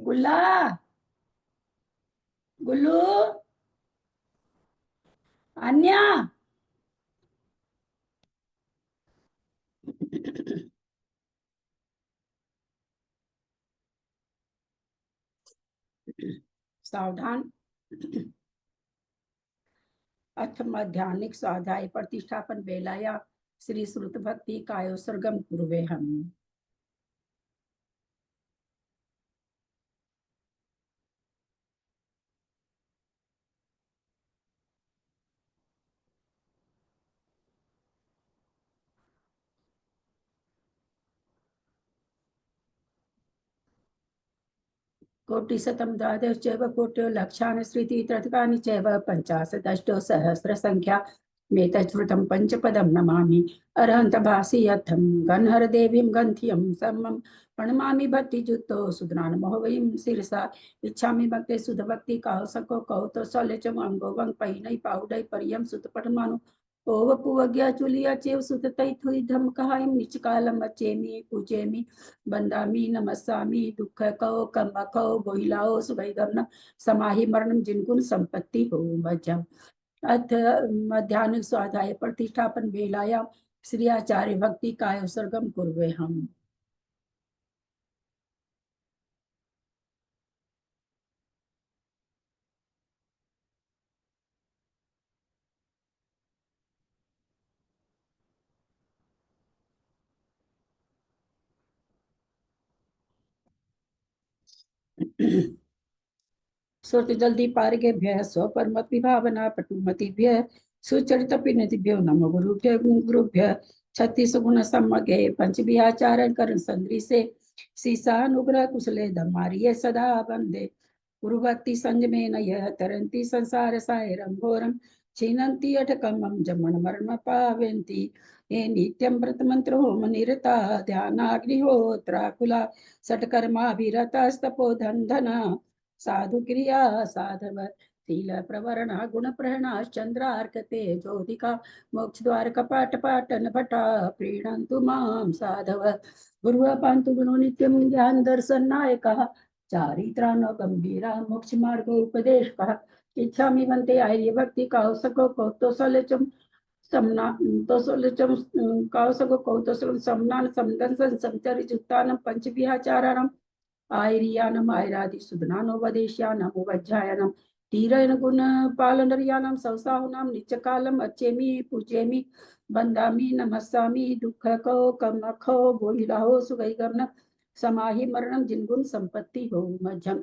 गुल्ला, गुल्लू, अन्या। सावधान। अथ माध्यानिक स्वाध्याय प्रतिष्ठापन वेलाया श्री श्रुत भक्ति कायोसर्गम कुर्वे हम। कोटिशतं द्वादश चैव कोट्यो लक्षान् श्रुतित्रधिकानि चैव पञ्चाशदष्टो सहस्रसङ्ख्या मेतच्छ्रुतं पञ्चपदं नमामि अरहन्तभासि यत्थं गन्धर्देवीं गन्थियं समं प्रणमामि भक्तियुक्तो सुधनानमोहवैं शिरसा इच्छामि भक्ते सुधभक्ति कौसको कौतोसल्यचम अंगो वंग पैनै पाउडै परियम सुतपठमानो ओव पुवग्या चुलिया चेव सुततै थुई धम कहाइम निचकालम अचेमि पूजेमि बंदामी नमस्सामी दुख कहो कम कहो बोहिलाओ सुभैगम समाहि मरणम जिनगुण संपत्ति हो मज्जम। अथ मध्यान्ह स्वाध्याय प्रतिष्ठापन वेलाया श्री आचार्य भक्ति काय उत्सर्गम कुर्वे हम। सुरत जल्दी पारगेभ्यः स्वपरमत विभावना पटुमतिभ्यः सुचरित पिनतिभ्यो नमो गुरुभ्यः 36 गुण सम्मगे पंचविहाचारण करण संदृशे सीसानुग्रह कुशले धमारिये सदा वंदे गुरु भक्ति संजमेन यह तरंती संसार सायरम घोरम छिनंती अटकमं जमन मरण पावंती ये नित्यं व्रत मंत्र होम निरता ध्यानाग्निहोत्राकुला सटकर्माभिरतस्तपो धना साधु क्रिया साधव शील प्रवरण गुण प्रहणा चंद्रार्कते ज्योतिका मोक्ष द्वार कपाट पाटन भटा प्रीणन्तु मां साधव गुरु पांतु गुणो नित्यं ज्ञान दर्शन नायकः चारित्रानो गंभीरा मोक्ष मार्ग उपदेश कहा इच्छामि वन्ते आर्य भक्ति कौसको कौतोसलचम समना तोसलचम कौसको कौतोसलम समनान समदंसन समचरिजुक्तानं पंचविहाचाराणां आयरियानम आयरादि सुदनानोपदेश्यानम उपज्जायानम तीरन गुण पालनरियानम संसाहुनाम नित्यकालम अच्छेमि पूजेमि बंदामि नमस्सामि दुख को कम खो बोहिलाहो सुगैगम समाहि मरणम जिनगुण संपत्ति हो मध्यम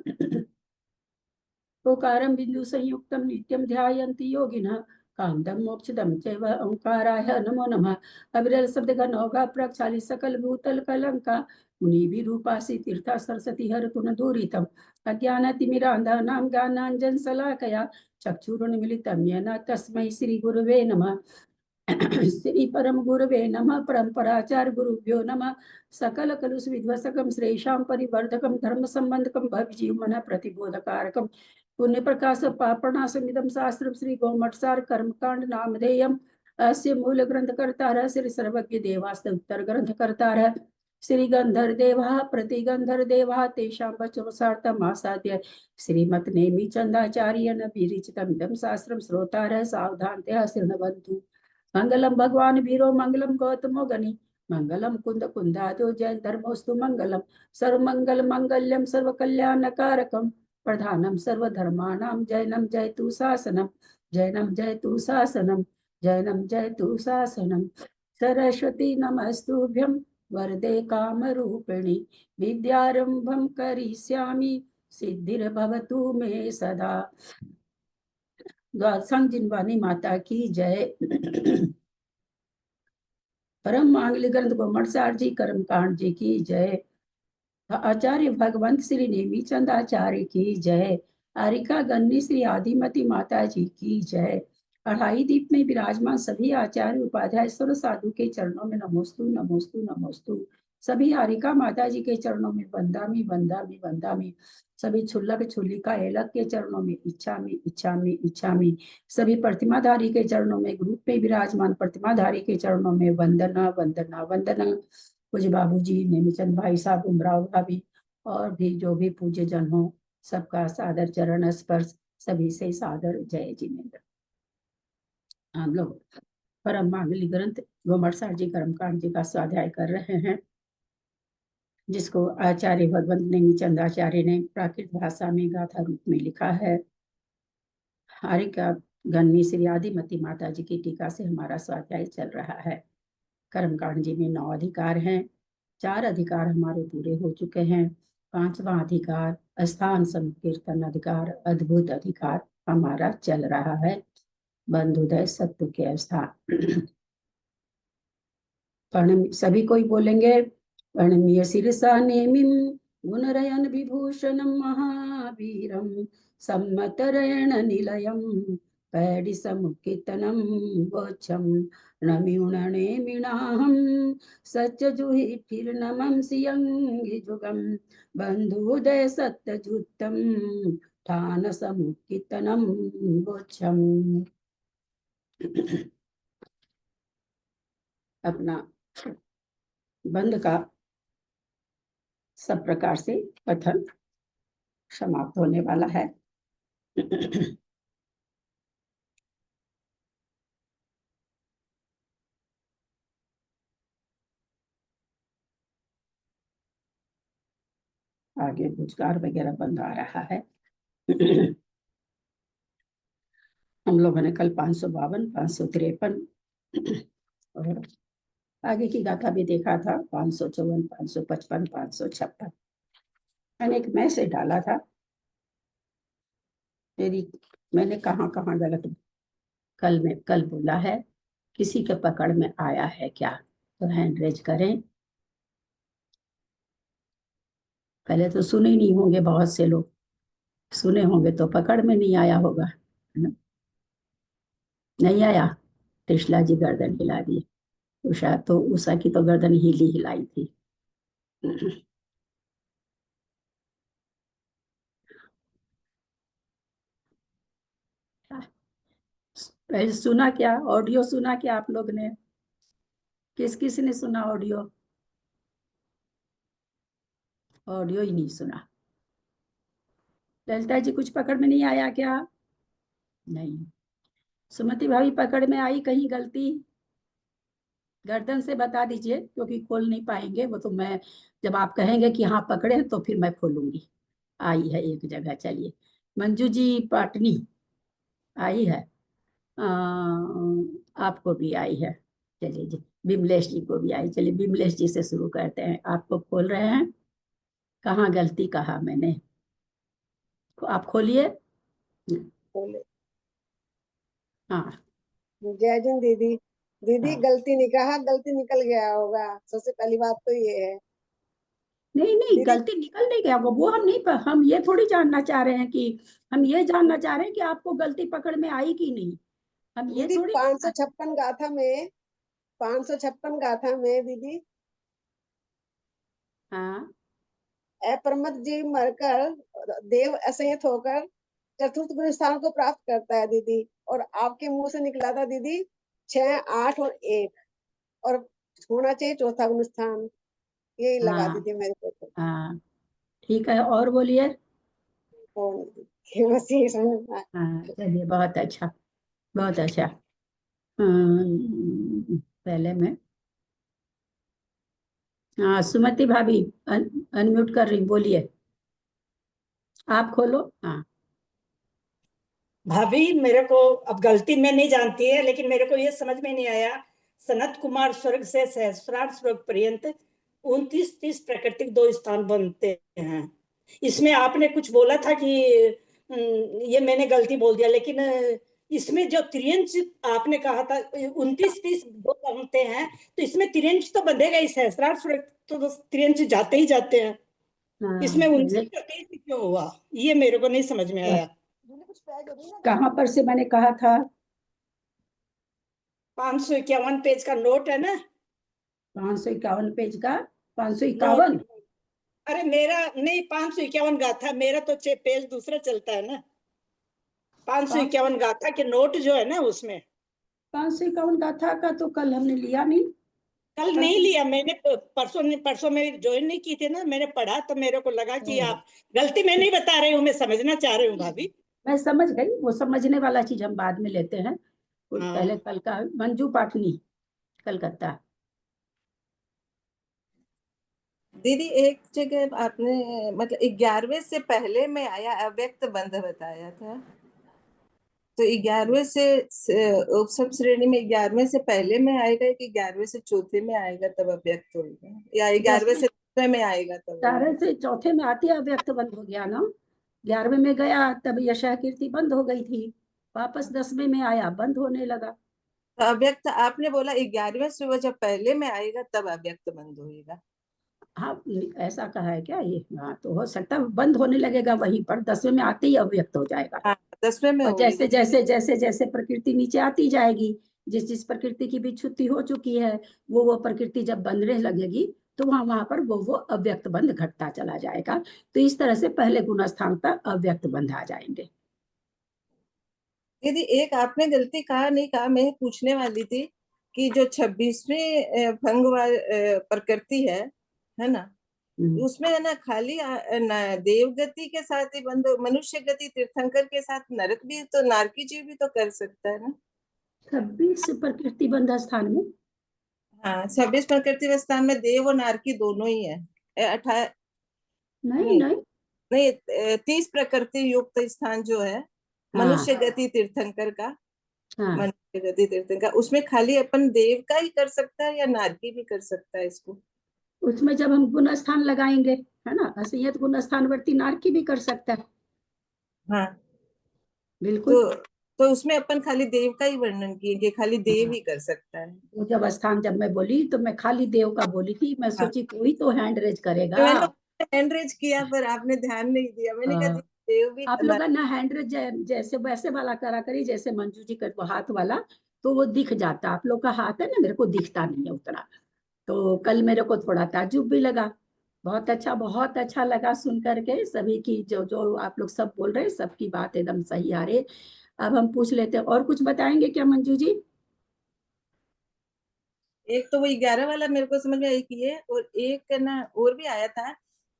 ओकारं बिंदु संयुक्तं नित्यं ध्यायन्ति योगिनः कामदं मोक्षदं चैव ओंकाराय नमो नमः अविरल शब्द गणोगा प्रक्षाली सकल भूतल कलंका मुनि विरूपासी तीर्था सरस्वती हरतु न दूरितम् अज्ञानतिमिरान्धानां ज्ञानाञ्जन शलाकया चक्षुरुन्मिलितं येन तस्मै श्री गुरुवे नमः श्री परम गुरुवे नमः परंपराचार्य गुरुभ्यो नमः सकल कलुष विध्वसकम श्रेषां परिवर्धकम धर्म संबंधकम भवजीवमन प्रतिबोधकारकम पुण्य प्रकाश पापणासमिदं शास्त्रं श्री गोमठसार कर्मकांड नामधेयम् अस्य मूल ग्रंथकर्ता श्री सर्वज्ञ देवास्त उत्तर ग्रंथकर्ता श्री गंधर देवा प्रतिगंधर देवा तेषां वचोसार्थमासाद्य श्रीमत् नेमि चंदाचार्येण विरचितमिदं शास्त्रं श्रोतारः सावधानतया शृण्वन्तु मंगलम भगवान वीरो मंगलम गौतमो गनि मंगलम कुंद कुंदादो जय धर्मोस्तु मंगलम सर्वमंगल मंगल्यम सर्वकल्याणकारकम प्रधानम सर्वधर्माणां जैनम जयतु शासनम जैनम जयतु शासनम जैनम जयतु शासनम सरस्वती नमस्तुभ्यं वरदे कामरूपिणी विद्यारंभं करिष्यामि सिद्धिर्भवतु मे सदा। द्वादशांग जिनवानी माता की जय। परम मांगलिक ग्रंथ गोमठसार जी कर्मकांड जी की जय। आचार्य भगवंत श्री नेमीचंद आचार्य की जय। आरिका गन्नी श्री आदिमती माता जी की जय। अढ़ाई दीप में विराजमान सभी आचार्य उपाध्याय सर्व साधु के चरणों में नमोस्तु नमोस्तु नमोस्तु। सभी हारिका माता जी के चरणों में वंदामी वंदामी वंदामी। सभी छुल्लक छुल्लिका एलक के चरणों में इच्छामी इच्छामी इच्छामी। सभी प्रतिमाधारी के चरणों में ग्रुप में विराजमान प्रतिमाधारी के चरणों में वंदना वंदना वंदना। पूज्य बाबू जी नेमीचंद भाई साहब उमराव भाभी और भी जो भी पूज्य जन हो सबका सादर चरण स्पर्श, सभी से सादर जय जिनेन्द्र। हम लोग परम मांगली ग्रंथ गोमटसार जी कर्मकांड जी का स्वाध्याय कर रहे हैं, जिसको आचार्य भगवंत नेमीचंद आचार्य ने प्राकृत भाषा में गाथा रूप में लिखा है। हारिका गन्नी श्री आदिमती माता जी की टीका से हमारा स्वाध्याय चल रहा है। कर्मकांड जी में 9 अधिकार हैं। 4 अधिकार हमारे पूरे हो चुके हैं। 5वां अधिकार स्थान संकीर्तन अधिकार, अद्भुत अधिकार हमारा चल रहा है। बंधुदय सत्व के स्थान। सभी कोई बोलेंगे। प्रणम्य शिरसा नेमिं गुणरयन विभूषणं महावीरं सम्मतरेण निलयं पैडिसमुत्कीर्तनं वोच्छं नमिउणनेमिणाहं सच्चजुहिर्नमं सियंगिजुगं बन्धुदय सत्यजुत्तं ठानसमुत्कीर्तनं वोच्छम्। अपना बंद का सब प्रकार से पठन समाप्त होने वाला है। आगे रोजगार वगैरह बंद आ रहा है। हम लोगों ने कल 552, 553 और आगे की गाथा भी देखा था। 554, 555, 556 मैंने एक मैसेज डाला था। मैंने कहाँ कहाँ गलत कल बोला है, किसी के पकड़ में आया है क्या, तो हैंड रेज करें। पहले तो सुने ही नहीं होंगे, बहुत से लोग सुने होंगे तो पकड़ में नहीं आया होगा। नहीं आया। त्रिशला जी गर्दन हिला दी। उषा की तो गर्दन हिलाई थी। सुना क्या, ऑडियो सुना क्या आप लोग ने? किस किस ने सुना ऑडियो? ऑडियो ही नहीं सुना। ललिता जी कुछ पकड़ में नहीं आया क्या? नहीं। सुमति भाभी पकड़ में आई कहीं गलती? गर्दन से बता दीजिए, क्योंकि खोल नहीं पाएंगे वो तो। मैं जब आप कहेंगे कि हाँ पकड़े तो फिर मैं खोलूंगी। आई है एक जगह, चलिए। मंजू जी पाटनी आई है। आपको भी आई है। चलिए जी, बिमलेश जी को भी आई। चलिए बिमलेश जी से शुरू करते हैं। आपको खोल रहे हैं। कहाँ गलती कहा मैंने? आप खोलिए। बोले हाँ जय जिन दीदी। दीदी हाँ। गलती नहीं कहा, गलती निकल गया होगा। सबसे पहली बात तो ये है नहीं नहीं, दीदी। गलती निकल नहीं गया वो हम नहीं हम ये थोड़ी जानना चाह रहे हैं कि, हम ये जानना चाह रहे हैं कि आपको गलती पकड़ में आई कि नहीं। हम ये दीदी थोड़ी। 556 गाथा में, 556 गाथा में दीदी हाँ अप्रमद जी मरकर देव असंयत होकर चतुर्थ गुण स्थान को प्राप्त करता है दीदी। और आपके मुंह से निकला था दीदी 6, 8 और 1, और होना चाहिए चौथा गुण स्थान। यही लगा हाँ दीदी मेरे को तो। हाँ। ठीक है, और बोलिए। बस यही समझ में आया। हाँ चलिए, बहुत अच्छा, बहुत अच्छा। पहले मैं, हाँ सुमति भाभी अनम्यूट कर रही, बोलिए। आप खोलो। हाँ भाभी मेरे को अब गलती में नहीं जानती है, लेकिन मेरे को ये समझ में नहीं आया। सनत कुमार स्वर्ग से सहस्रार स्वर्ग पर्यंत 29-30 प्राकृतिक 2 स्थान बनते हैं। इसमें आपने कुछ बोला था कि ये मैंने गलती बोल दिया, लेकिन इसमें जो त्रियंश आपने कहा था 29-30 2 बनते हैं, तो इसमें त्रियंश तो बंधेगा ही। सहस्रार स्वर्ग तो त्रियंश जाते ही जाते हैं। इसमें 29-30 क्यों हुआ, ये मेरे को नहीं समझ में आया। कहाँ पर से मैंने कहा था? 551 पेज का नोट है ना। 551 पेज का 551। नोट, अरे मेरा नहीं 551 गाथा, मेरा तो पेज दूसरा चलता है ना। 551 गाथा के नोट जो है ना उसमें। 551 गाथा का तो कल हमने लिया नहीं। कल नहीं लिया मैंने, परसों में ज्वाइन नहीं की थी ना, मैंने पढ़ा तो मेरे को लगा कि आप गलती मैं नहीं बता रही हूँ, मैं समझना चाह रही हूँ भाभी। मैं समझ गई, वो समझने वाला चीज हम बाद में लेते हैं। पहले हाँ कल का मंजू पाटनी, कलकत्ता। दीदी एक जगह आपने मतलब 11वें से पहले में आया अव्यक्त बंध बताया था, तो 11वें से उपसम श्रेणी में 11वें से पहले में आएगा कि 11वें से चौथे में आएगा तब अव्यक्त होगा, या 11वें से 10वें में आएगा तब? 11 से चौथे में आती है अव्यक्त बंद हो गया ना, 11वें में गया तब यशः कीर्ति बंद हो गई थी, वापस 10वें में आया बंद होने लगा। तो अव्यक्त आपने बोला 11वें से वो जब पहले में आएगा तब अव्यक्त बंद होएगा। हाँ, ऐसा कहा है क्या ये? हाँ, तो हो सकता है बंद होने लगेगा वहीं पर, 10वें में आते ही अव्यक्त हो जाएगा। हाँ 10वें में और जैसे होएगा। जैसे जैसे जैसे प्रकृति नीचे आती जाएगी, जिस जिस प्रकृति की विच्छुत्ति हो चुकी है, वो प्रकृति जब बंधने लगेगी तो वहां वहां पर वो अव्यक्त बंध घटता चला जाएगा। तो इस तरह से पहले गुण स्थान पर अव्यक्त बंध आ जाएंगे। यदि एक आपने गलती कहा नहीं कहा, मैं पूछने वाली थी कि जो 26वीं भंग प्रकृति है ना, उसमें है ना खाली देवगति के साथ ही बंद, मनुष्य गति तीर्थंकर के साथ नरक भी तो नारकी जीव भी तो कर सकता है ना? 26 प्रकृति बंध स्थान में? हाँ 26 प्रकृति स्थान में देव और नारकी दोनों ही है। 18 नहीं नहीं। नहीं 30 प्रकृति युक्त स्थान जो है हाँ मनुष्य गति तीर्थंकर का, हाँ, मनुष्य गति तीर्थंकर, उसमें खाली अपन देव का ही कर सकता है या नारकी भी कर सकता है इसको? उसमें जब हम गुण स्थान लगाएंगे, है ना, असंयत गुण स्थानवर्ती नारकी भी कर सकता है, हाँ बिल्कुल। तो उसमें अपन खाली देव का ही वर्णन किए कि खाली देव ही कर सकता है। वो जब स्थान जब मैं बोली तो मैं खाली देव का बोली थी, मैं हाँ सोची कोई तो हैंड रेज करेगा। मैंने हैंड रेज किया पर आपने ध्यान नहीं दिया, मैंने कहा देव भी आप लोग ना हैंड रेज जैसे वैसे वाला करा करी, जैसे मंजू जी कर वो हाथ वाला, तो वो दिख जाता। आप लोग का हाथ है ना, मेरे को दिखता नहीं है उतना। तो कल मेरे को थोड़ा ताज्जुब भी लगा। बहुत अच्छा लगा सुन करके सभी की, जो जो आप लोग सब बोल रहे हैं सबकी बात एकदम सही आ रही। अब हम पूछ लेते हैं, और कुछ बताएंगे क्या मंजू जी? एक तो वही 11 वाला मेरे को समझ में आई कि ये, और एक ना और भी आया था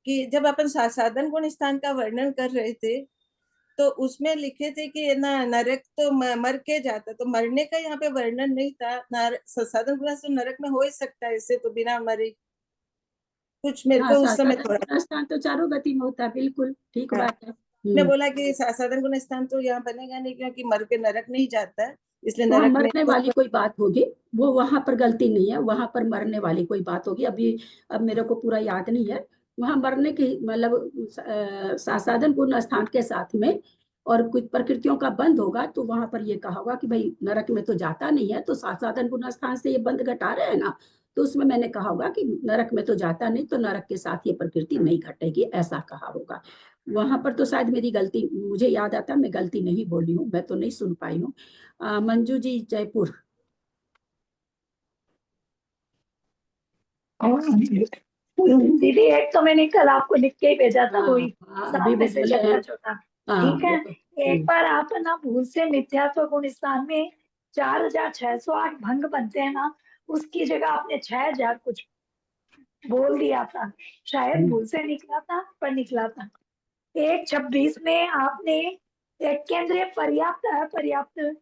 कि जब अपन साधन गुण स्थान का वर्णन कर रहे थे तो उसमें लिखे थे कि ना नरक तो मर के जाता, तो मरने का यहाँ पे वर्णन नहीं था। साधन गुण तो नरक में हो ही सकता है इससे, तो बिना मरे कुछ मेरे हाँ, को उस समय साधन थोड़ा। गुण स्थान तो चारों गति में होता है, बिल्कुल ठीक हाँ बात है। मैं बोला कि साधन गुण स्थान तो यहाँ बनेगा नहीं क्योंकि मर के नरक नहीं जाता है, इसलिए वहां नरक में मरने वाली कोई बात होगी, वो वहां पर गलती नहीं है, वहां पर मरने वाली कोई बात होगी। अभी अब मेरे को पूरा याद नहीं है। वहां मरने की मतलब साधन गुण स्थान के साथ में और कुछ प्रकृतियों का बंद होगा, तो वहां पर ये कहा होगा कि भाई नरक में तो जाता नहीं है, तो साधन गुण स्थान से ये बंद घटा रहे हैं ना, तो उसमें मैंने कहा होगा कि नरक में तो जाता नहीं, तो नरक के साथ ये प्रकृति नहीं घटेगी, ऐसा कहा होगा। वहां पर तो शायद मेरी गलती, मुझे याद आता मैं गलती नहीं बोली हूँ, मैं तो नहीं सुन पाई हूँ। मंजू जी जयपुर। दीदी एक तो मैंने कल आपको लिख के ही भेजा था, वही अभी साफ वो में से बोले हैं। छोटा छोटा। हाँ ठीक है, एक बार आप ना भूल से मिथ्यात्व गुण स्थान में 4608 भंग बनते हैं ना, उसकी जगह आपने 6000 कुछ बोल दिया था, शायद भूल से निकला था पर निकला था। 126 में आपने एक केंद्रीय पर्याप्त अपर्याप्त,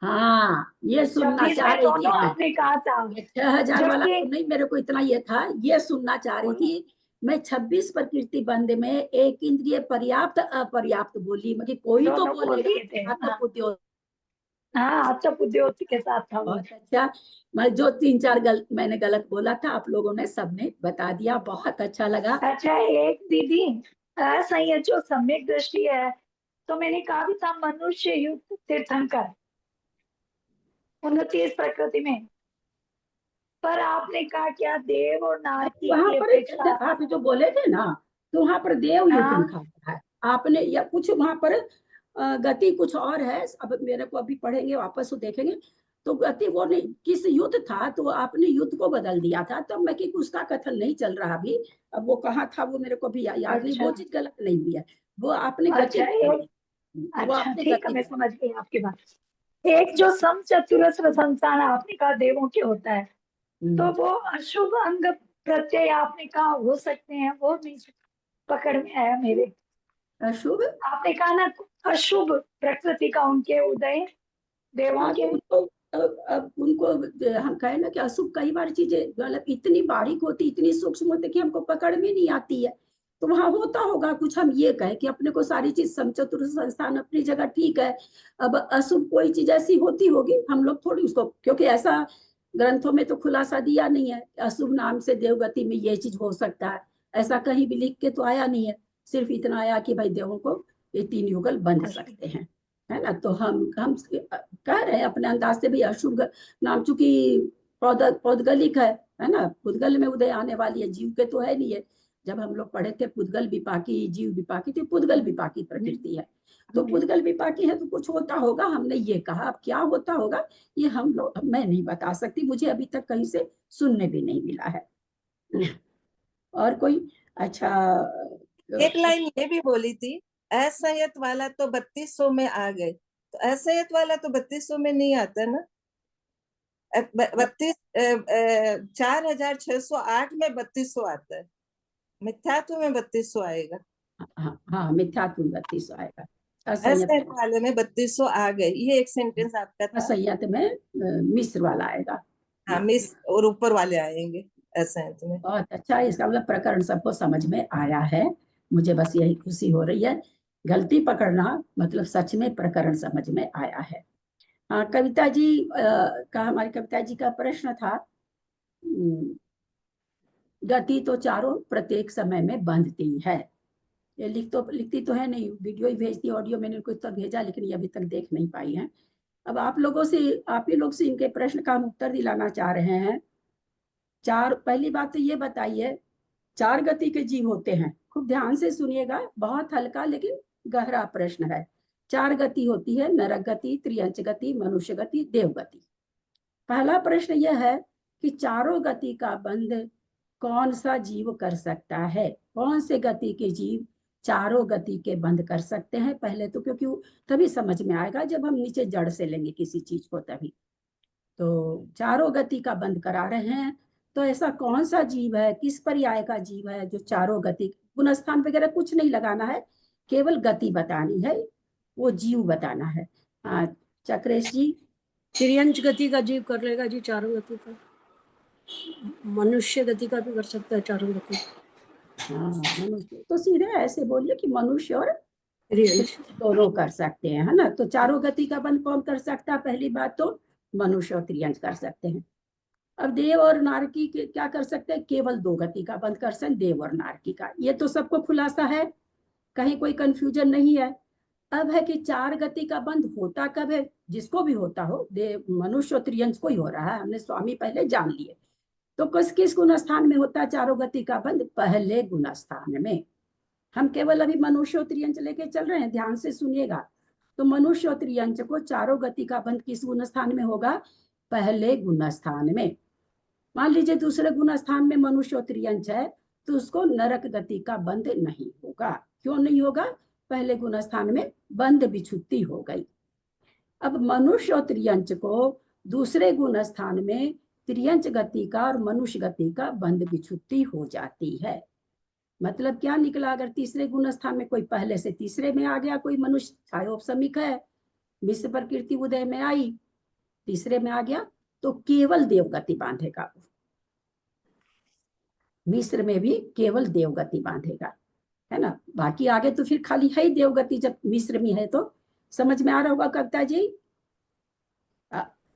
हाँ, ये सुनना 26 चाह में रही थी दोनों मैं। आपने कहा था। ये 6000 वाला जबकि तो नहीं, मेरे को इतना ये था, ये सुनना चाह रही थी मैं। 26 प्रकृति बंद में एक इंद्रिय पर्याप्त अपर्याप्त बोली, मगर कोई तो दोनों बोल बोलेगा। दिए थे। हाँ आत्मबुद्धि। हाँ, अच्छा बुद्धिवत के साथ था वो। बहुत अच्छा। मैं जो 3 4 मैंने गलत बोला था, आप लोगों ने सबने बता दिया, बहुत अच्छा लगा। अच्छा एक दीदी, असंयत जो सम्यक दृष्टि है, तो मैंने कहा भी था मनुष्य युक्त तीर्थंकर 29 प्रकृति में, पर आपने कहा क्या देव और नारकी वहां की पर अपेक्षा। आप जो बोले थे ना, तो वहां पर देव युक्त हाँ लिखा हुआ है आपने, या कुछ वहां पर गति कुछ और है। अब मेरे को अभी पढ़ेंगे वापस तो देखेंगे, तो गति वो नहीं, किस युद्ध था तो आपने युद्ध को बदल दिया था, तो मैं कि उसका कथन नहीं चल रहा अभी। अब वो कहाँ था वो मेरे को भी याद नहीं, अच्छा वो चीज गलत नहीं हुई है, वो आपने गति अच्छा बदल एक, दी, वो अच्छा आपने ठीक है, गति मैं बदल समझ गई आपकी बात। एक जो सम चतुरस्र संस्थान आपने कहा देवों के होता है, तो वो अशुभ अंग प्रत्यय आपने कहा हो सकते हैं, वो नहीं पकड़ में आया मेरे। अशुभ, आपने कहा ना अशुभ प्रकृति का उनके उदय देवों हाँ, के। तो उनको अब उनको हम कहें ना कि अशुभ, कई बार चीजें मतलब इतनी बारीक होती, इतनी सूक्ष्म होती कि हमको पकड़ में नहीं आती है। तो वहां होता होगा कुछ, हम ये कहें कि अपने को सारी चीज समचतुर संस्थान अपनी जगह ठीक है। अब अशुभ कोई चीज ऐसी होती होगी, हम लोग थोड़ी उसको, क्योंकि ऐसा ग्रंथों में तो खुलासा दिया नहीं है अशुभ नाम से देवगति में ये चीज हो सकता है, ऐसा कहीं भी लिख के तो आया नहीं है। सिर्फ इतना आया कि भाई देवों को ये 3 युगल बंध सकते हैं, है ना। तो हम कह रहे हैं अपने अंदाज से भी अशुभ नाम, चूंकि पौदगलिक है ना, पुद्गल में उदय आने वाली है, जीव के तो है नहीं है। जब हम लोग पढ़े थे पुद्गल विपाकी जीव विपाकी, तो पुद्गल विपाकी प्रकृति है। तो पुद्गल विपाकी है तो कुछ होता होगा, हमने ये कहा। अब क्या होता होगा ये हम लोग, मैं नहीं बता सकती, मुझे अभी तक कहीं से सुनने भी नहीं मिला है। और कोई अच्छा एक लाइन ये भी बोली थी, असंयत वाला तो 3200 में आ गए, तो असंयत वाला तो 3200 में नहीं आता ना। 4608 में 3200 आता है, मिथ्यात्व में 3200 आएगा। हाँ हाँ, मिथ्यात्व 32 आएगा, असंयत असंयत वाले में 3200 आ गए, ये एक सेंटेंस आपका था। असंयत में मिश्र वाला आएगा। हाँ, मिस और ऊपर वाले आएंगे असंयत में। बहुत अच्छा, इसका मतलब प्रकरण सबको समझ में आया है, मुझे बस यही खुशी हो रही है। गलती पकड़ना मतलब सच में प्रकरण समझ में आया है। हाँ, कविता जी का, हमारी कविता जी का प्रश्न था, गति तो चारों प्रत्येक समय में बंधती है। ये लिखती तो है नहीं, वीडियो ही भेजती, ऑडियो मैंने उनको तक भेजा, लेकिन ये अभी तक देख नहीं पाई है। अब आप लोगों से, आप ही लोग से इनके प्रश्न का हम उत्तर दिलाना चाह रहे हैं। पहली बात तो ये बताइए, 4 गति के जीव होते हैं, खूब ध्यान से सुनिएगा, बहुत हल्का लेकिन गहरा प्रश्न है। 4 गति होती है, नरक गति, त्रियंच गति, मनुष्य गति, देव गति। पहला प्रश्न यह है कि चारों गति का बंध कौन सा जीव कर सकता है, कौन से गति के जीव चारों गति के बंद कर सकते हैं। पहले तो क्योंकि तभी समझ में आएगा जब हम नीचे जड़ से लेंगे किसी चीज को, तभी। तो चारों गति का बंद करा रहे हैं, तो ऐसा कौन सा जीव है, किस पर्याय का जीव है जो चारों गति, गुणस्थान वगैरह कुछ नहीं लगाना है, केवल गति बतानी है, वो जीव बताना है। हाँ चक्रेश जी। त्रियंच गति का जीव कर लेगा जी, चारों गति का। मनुष्य गति का भी कर सकता है चारों गति। हाँ मनुष्य तो सीधे ऐसे बोलिए कि मनुष्य और त्रियंच दोनों कर सकते हैं, है ना। तो चारों गति का बंद कौन कर सकता है, पहली बात तो मनुष्य और त्रियंच कर सकते हैं। अब देव और नारकी के क्या कर सकते हैं, केवल 2 गति का बंद कर सकते हैं, देव और नारकी का। ये तो सबको खुलासा है, कहीं कोई कंफ्यूजन नहीं है। अब है कि 4 गति का बंद होता कब है, जिसको भी होता हो, देव मनुष्य और त्रियंच को ही हो रहा है, हमने स्वामी पहले जान लिए। तो किस किस गुण स्थान में होता है चारों गति का बंद, पहले गुण स्थान में। हम केवल अभी मनुष्य और त्रियंच लेके चल रहे हैं, ध्यान से सुनिएगा। तो मनुष्य और त्रियंच को चारों गति का बंद किस गुण स्थान में होगा, पहले गुण स्थान में। मान लीजिए दूसरे गुण स्थान में मनुष्य और त्रियंच है, तो उसको नरक गति का बंद नहीं होगा। क्यों नहीं होगा, पहले गुण स्थान में बंद विच्छुत्ति हो गई। अब मनुष्य और त्रियंच को दूसरे गुण स्थान में त्रियंच गति का और मनुष्य गति का बंद विच्छुत्ति हो जाती है। मतलब क्या निकला, अगर तीसरे गुण स्थान में कोई पहले से तीसरे में आ गया, कोई मनुष्य छायोपसमिक है, मिश्र प्रकृति उदय में आई, तीसरे में आ गया, तो केवल देवगति बांधेगा, मिश्र में भी केवल देवगति बांधेगा, है ना। बाकी आगे तो फिर खाली है ही देवगति, जब मिश्र में है तो। समझ में आ रहा होगा कविता जी।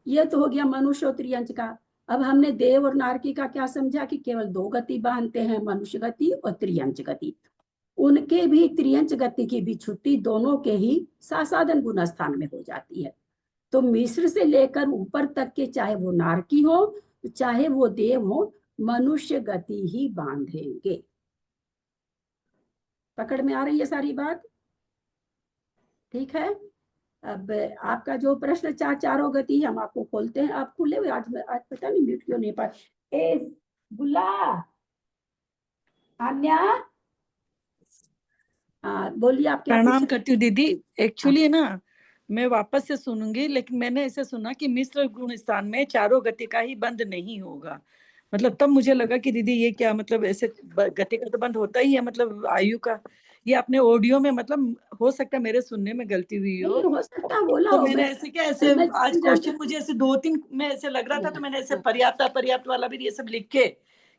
ये तो हो गया मनुष्य और त्रियंच का। अब हमने देव और नारकी का क्या समझा कि केवल 2 गति बांधते हैं, मनुष्य गति और त्रियंच गति। उनके भी त्रियंच गति की भी छुट्टी दोनों के ही सासाधन गुण स्थान में हो जाती है। तो मिश्र से लेकर ऊपर तक के, चाहे वो नारकी हो चाहे वो देव हो, मनुष्य गति ही बांधेंगे। पकड़ में आ रही है सारी बात, ठीक है। अब आपका जो प्रश्न चारों गति, हम आपको खोलते हैं, आप खुले हुए, आज पता नहीं म्यूट क्यों नहीं पाए। ए बुला आन्या, बोलिए आप क्या प्रणाम करती हूँ दीदी। एक्चुअली ना मैं वापस से सुनूंगी, लेकिन मैंने ऐसे सुना कि मिश्र गुण स्थान में चारों गति का ही बंद नहीं होगा, मतलब तब मुझे लगा कि दीदी ये क्या, मतलब ऐसे गति का तो बंद होता ही है, मतलब आयु का। ये अपने ऑडियो में, मतलब हो सकता है मेरे सुनने में गलती हुई नहीं हो। हो सकता बोला तो हो, मैंने ऐसे क्या, ऐसे मैं आज जानती क्वेश्चन मुझे ऐसे 2-3 में ऐसे लग रहा था, तो मैंने ऐसे पर्याप्त अपर्याप्त वाला भी ये सब लिख के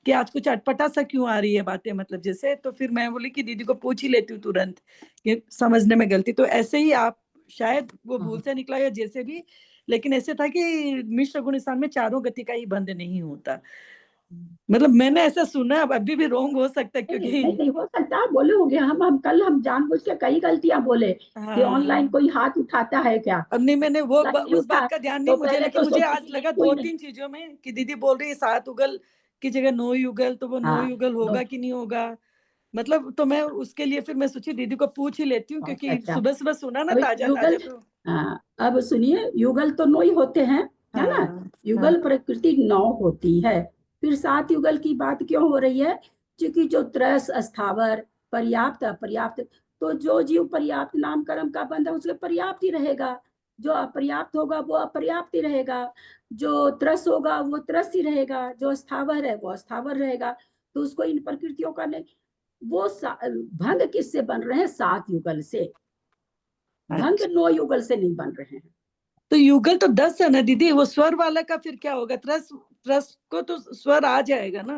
कि आज कुछ अटपटा सा क्यों आ रही है बातें, मतलब जैसे। तो फिर मैं बोली कि दीदी को पूछ ही लेती हूँ तुरंत कि समझने में गलती। तो ऐसे ही आप शायद वो भूल से निकला या जैसे भी, लेकिन ऐसे था कि मिश्र गुण स्थान में चारों गति का ही बंध नहीं होता। मतलब मैंने ऐसा सुना, अब अभी भी रॉन्ग हो सकता है, नहीं, क्योंकि नहीं हो सकता बोले होगे। हम कल हम जानबूझ के कई गलतियां बोले कि ऑनलाइन हाँ, कोई हाथ उठाता है क्या, अब नहीं, मैंने वो ऑनलाइन नहीं उस उठा। बात का ध्यान नहीं तो मुझे, पहले लेकिन तो मुझे सोची आज कि लगा नहीं कोई नहीं। 2-3 चीजों में कि दीदी बोल रही है 7 युगल की जगह 9 युगल, तो वो 9 हाँ, युगल होगा कि नहीं होगा, मतलब। तो मैं उसके लिए फिर मैं सोची दीदी को पूछ ही लेती हूँ, बहुत क्योंकि अच्छा। सुबह सुबह सुना ना अब ताजा युगल, ताजा, तो हाँ अब सुनिए, युगल तो 9 ही होते हैं, है ना। हाँ हाँ युगल प्रकृति 9 होती है। फिर 7 युगल की बात क्यों हो रही है? क्योंकि जो त्रस, अस्थावर, पर्याप्त, अपर्याप्त, तो जो जीव पर्याप्त नाम कर्म का बंध है उसके पर्याप्त ही रहेगा, जो अपर्याप्त होगा वो अपर्याप्त ही रहेगा, जो त्रस होगा वो त्रस ही रहेगा, जो स्थावर है वो स्थावर रहेगा। तो उसको इन प्रकृतियों का नहीं, वो भंग किससे बन रहे हैं? 7 युगल से। भंग अच्छा। 9 युगल से नहीं बन रहे हैं। तो युगल तो 10 है ना दीदी, वो स्वर वाला का फिर क्या होगा? त्रस, त्रस को तो स्वर आ जाएगा ना।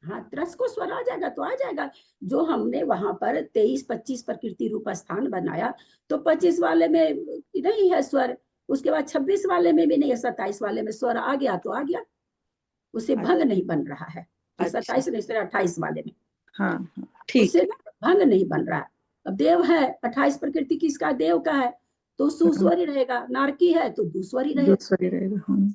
हाँ, त्रस को स्वर आ जाएगा तो आ जाएगा। जो हमने वहां पर 23-25 प्रकृति रूप स्थान बनाया, तो 25 वाले में नहीं है स्वर, उसके बाद 26 वाले में भी नहीं है, 27 वाले में स्वर आ गया तो आ गया, उसे भंग अच्छा नहीं बन रहा है। फिर अच्छा, 27 नहीं, फिर 28 वाले में हाँ हाँ, ठीक उससे है। भंग नहीं बन रहा है। अब देव है, 28 प्रकृति किसका? देव का है, तो हाँ, सुस्वर ही रहेगा। नारकी है तो दुस्वर ही रहेगा, दूसरा ही रहेगा, हाँ।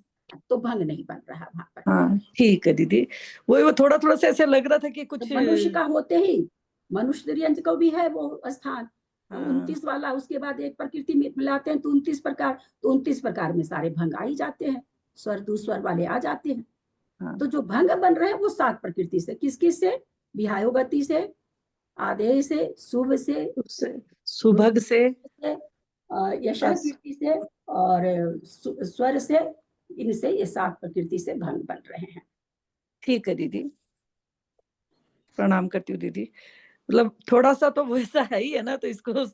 तो भंग नहीं बन रहा वहां पर। हाँ ठीक है दीदी, वही वो थोड़ा थोड़ा सा ऐसे लग रहा था कि तो कुछ। मनुष्य का होते ही, मनुष्य यंत्र को भी है वो स्थान, तो हाँ 29 वाला, उसके बाद एक प्रकृति में मिलाते हैं तो 29 प्रकार, तो 29 प्रकार में सारे भंग आ ही जाते हैं, स्वर दुस्वर वाले आ जाते हैं। हाँ, तो जो भंग बन रहे हैं वो 7 प्रकृति से, किस किस से? विहायो गति से, आदेय से, शुभ से, उससे सुभग से। से, यशः कीर्ति से, और स्वर से, इनसे ये 7 प्रकृति से भंग बन रहे हैं। ठीक है दीदी, प्रणाम करती हूँ दीदी। मतलब थोड़ा सा तो वैसा है ही है ना, तो इसको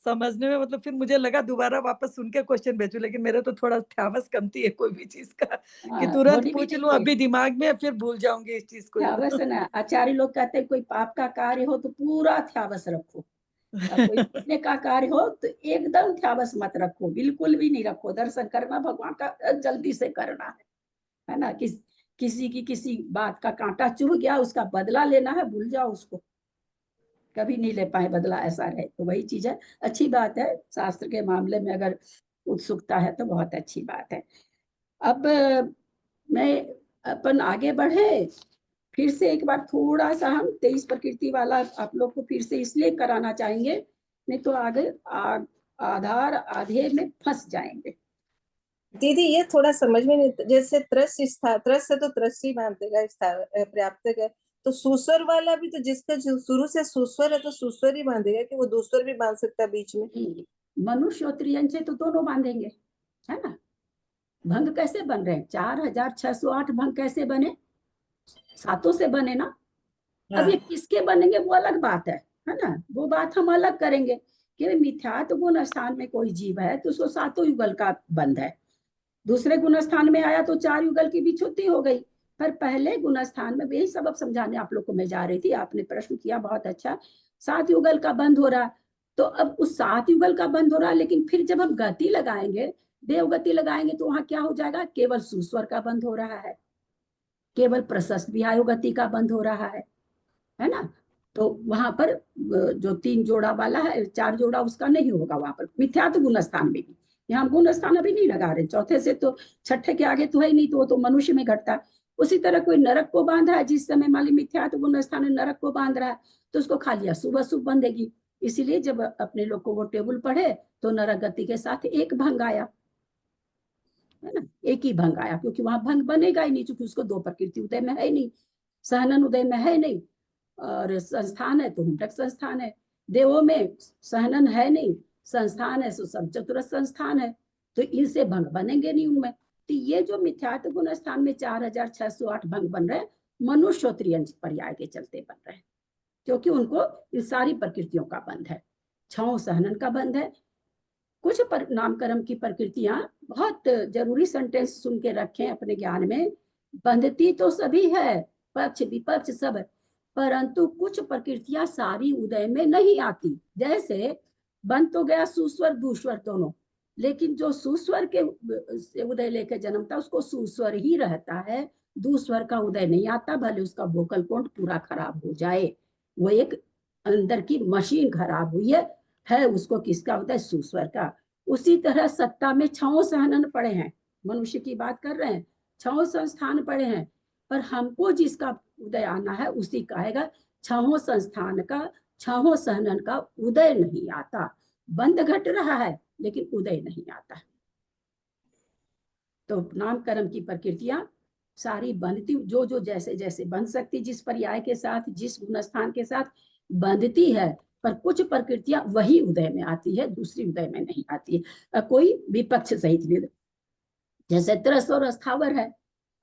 समझने में, मतलब फिर मुझे लगा दोबारा वापस सुन के क्वेश्चन भेजूं, लेकिन मेरा तो थोड़ा ध्यावस कमती है कोई भी चीज का, कि तुरंत होनी भी पूछ लूं चाहिए। अभी दिमाग में, फिर भूल जाऊंगी इस चीज को। ध्यावस है ना, आचार्य लोग कहते हैं कोई पाप का कार्य हो तो पूरा ध्यावस रखो, और कोई पुण्य का कार्य हो तो एकदम ध्यावस मत रखो, बिल्कुल भी नहीं रखो। दर्शन करना भगवान का जल्दी से करना है ना। किसी की किसी बात का कांटा चुभ गया, उसका बदला लेना है, भूल जाओ उसको, कभी नहीं ले पाए बदला, ऐसा रहे। तो वही चीज है, अच्छी बात है, शास्त्र के मामले में अगर उत्सुकता है तो बहुत अच्छी बात है। अब मैं अपन आगे बढ़े, फिर से एक बार थोड़ा सा हम 23 प्रकृति वाला आप लोग को फिर से इसलिए कराना चाहेंगे, नहीं तो आगे आधार आधे में फंस जाएंगे। दीदी ये थोड़ा समझ में नहीं, जैसे त्रस से तो त्रस ही बांध देगा, पर्याप्त है। तो सुस्वर वाला भी तो, जिसका जो शुरू से सुस्वर है तो सुस्वर ही बांधेगा, कि वो दूसर भी बांध सकता है बीच में? मनुष्य और त्रियंचे तो दोनों बांधेंगे, है ना। भंग कैसे बन रहे हैं? 4608 भंग कैसे बने? सातों से बने ना। अब ये हाँ किसके बनेंगे वो अलग बात है ना, वो बात हम अलग करेंगे कि मिथ्यात्व गुण स्थान में कोई जीव है तो उसको 7 युगल का बंध है। दूसरे गुण स्थान में आया तो 4 युगल की भी छुट्टी हो गई। पर पहले गुण स्थान में यही सबब समझाने आप लोग को मैं जा रही थी, आपने प्रश्न किया बहुत अच्छा। 7 युगल का बंद हो रहा, तो अब उस 7 युगल का बंद हो रहा, लेकिन फिर जब हम गति लगाएंगे, देव गति लगाएंगे, तो वहां क्या हो जाएगा? केवल सुस्वर का बंद हो रहा है, केवल प्रशस्त विहायो गति का बंद हो रहा है ना। तो वहां पर जो 3 जोड़ा वाला है, 4 जोड़ा उसका नहीं होगा वहां पर, मिथ्यात्व गुण स्थान में भी। यहाँ गुण स्थान अभी नहीं लगा रहे, चौथे से तो छठे के आगे तो है ही नहीं, तो वो तो मनुष्य में घटता है। उसी तरह कोई नरक को बांधा है, जिस समय मान ली मिथ्यात्व गुण स्थान में नरक को बांध रहा है, तो उसको खा लिया, सुबह शुभ बंधेगी। इसीलिए जब अपने लोग को वो टेबल पढ़े तो नरक गति के साथ एक भंग आया, है ना। एक ही भंग आया, क्योंकि वहां भंग बनेगा ही नहीं, क्योंकि उसको 2 प्रकृति उदय में है ही नहीं, सहनन उदय में है नहीं, और संस्थान है तो हुंडक संस्थान है। देवों में सहनन है नहीं, संस्थान है तो सब चतुरस्र संस्थान है, तो इनसे भंग बनेंगे नहीं उनमें। तो ये जो मिथ्यात्व गुण स्थान में 4608 भंग बन रहे हैं, मनुष्योत्तरीय पर्याय के चलते बन रहे हैं, क्योंकि उनको इन सारी प्रकृतियों का बंध है, छाओ सहनन का बंध है। कुछ नामकर्म की प्रकृतियां, बहुत जरूरी सेंटेंस सुन के रखें अपने ज्ञान में, बंधती तो सभी है, पक्ष विपक्ष सब, परंतु कुछ प्रकृतियां सारी उदय में नहीं आती। जैसे बंध तो गया सुस्वर दूस्वर दोनों, लेकिन जो सुस्वर के उदय लेकर जन्मता उसको सुस्वर ही रहता है, दूस्वर का उदय नहीं आता, भले उसका वोकल कॉर्ड पूरा खराब हो जाए, वो एक अंदर की मशीन खराब हुई है उसको किसका उदय? सुस्वर का। उसी तरह सत्ता में छओ सहनन पड़े हैं, मनुष्य की बात कर रहे हैं, छओ संस्थान पड़े हैं, पर हमको जिसका उदय आना है उसी का आएगा। छहों संस्थान का, छहों सहनन का उदय नहीं आता, बंद घट रहा है लेकिन उदय नहीं आता। तो नामकर्म की प्रकृतियां सारी बंधती, जो जो जैसे जैसे बंध सकती, जिस पर्याय के साथ, जिस गुणस्थान के साथ बंधती है, पर कुछ प्रकृतियां वही उदय में आती है, दूसरी उदय में नहीं आती है। कोई विपक्ष सहित, जैसे त्रस और अस्थावर है।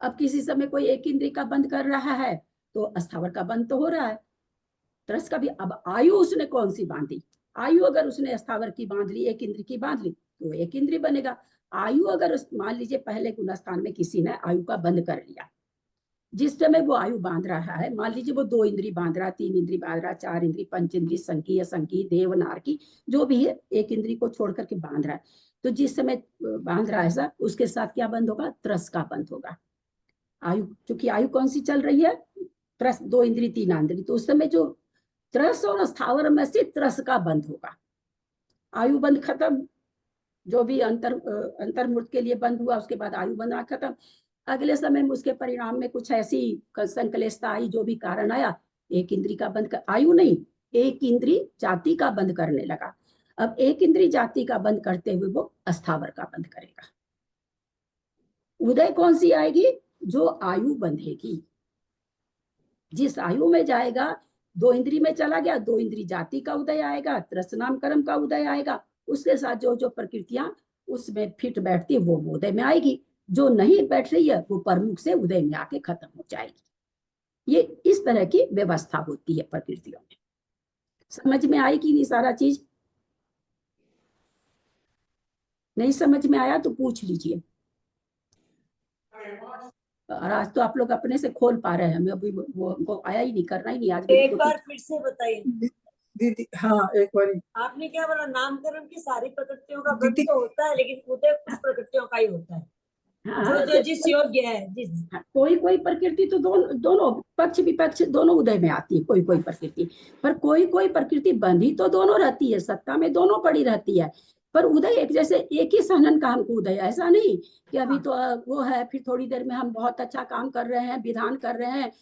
अब किसी समय कोई एक इंद्रिय का बंद कर रहा है तो अस्थावर का बंद तो हो रहा है, त्रस का भी। अब आयु उसने कौन सी बांधी? आयु अगर उसने अस्थावर की बांध ली, एक इंद्रिय की बांध ली, तो एक इंद्रिय बनेगा। आयु अगर मान लीजिए पहले गुणस्थान में किसी ने आयु का बंद कर लिया, जिस समय वो आयु बांध रहा है, मान लीजिए वो 2 इंद्रिय बांध रहा, 3 इंद्रिय बांध रहा, 4 इंद्रिय, पंच इंद्रिय, संकी, असंकी, देव, नारकी, जो भी है, एक इंद्रिय को छोड़ करके बांध रहा है, तो जिस समय बांध रहा है ऐसा, उसके साथ क्या बंद होगा? त्रस का बंद होगा। आयु, क्योंकि आयु कौन सी चल रही है? त्रस, 2 इंद्रिय 3 इंद्रिय, तो उस समय जो त्रस और अस्थावर में से त्रस का बंद होगा। आयु बंद खत्म, जो भी अंतर्मूर्त के लिए बंद हुआ, उसके बाद आयु बंधना खत्म। अगले समय में उसके परिणाम में कुछ ऐसी संकलेशता आई, जो भी कारण आया, एक इंद्रिय का बंद कर, आयु नहीं, एक इंद्रिय जाति का बंद करने लगा। अब एक इंद्रिय जाति का बंद करते हुए वो अस्थावर का बंद करेगा। उदय कौन सी आएगी? जो आयु बंधेगी। जिस आयु में जाएगा, 2 इंद्रिय में चला गया, 2 इंद्रिय जाति का उदय आएगा, त्रस नाम कर्म का उदय आएगा, उसके साथ जो जो प्रकृतियां उसमें फिट बैठती है वो उदय में आएगी। जो नहीं बैठ रही है वो प्रमुख से उदय में आके खत्म हो जाएगी। ये इस तरह की व्यवस्था होती है प्रकृतियों में। समझ में आई कि नहीं सारा चीज? नहीं समझ में आया तो पूछ लीजिए। और आज तो आप लोग अपने से खोल पा रहे हैं, हमें अभी वो हमको आया ही नहीं, करना ही नहीं आज। एक बार फिर से बताइए दीदी। हाँ, एक बार। आपने क्या बोला? नामकरण की सारी प्रकृतियों का बंध तो होता है, लेकिन उदय कुछ प्रकृतियों का ही होता है। हाँ, जो जिस योग्य है, जिस कोई कोई प्रकृति तो दोनों पक्ष विपक्ष दोनों उदय में आती है, कोई कोई प्रकृति, पर कोई कोई प्रकृति बंधी तो दोनों रहती है, सत्ता में दोनों पड़ी रहती है, पर उदय एक जैसे एक ही सहनन का हमको उदय, ऐसा नहीं कि अभी तो वो है, फिर थोड़ी देर में हम बहुत अच्छा काम कर रहे हैं, विधान कर रहे हैं,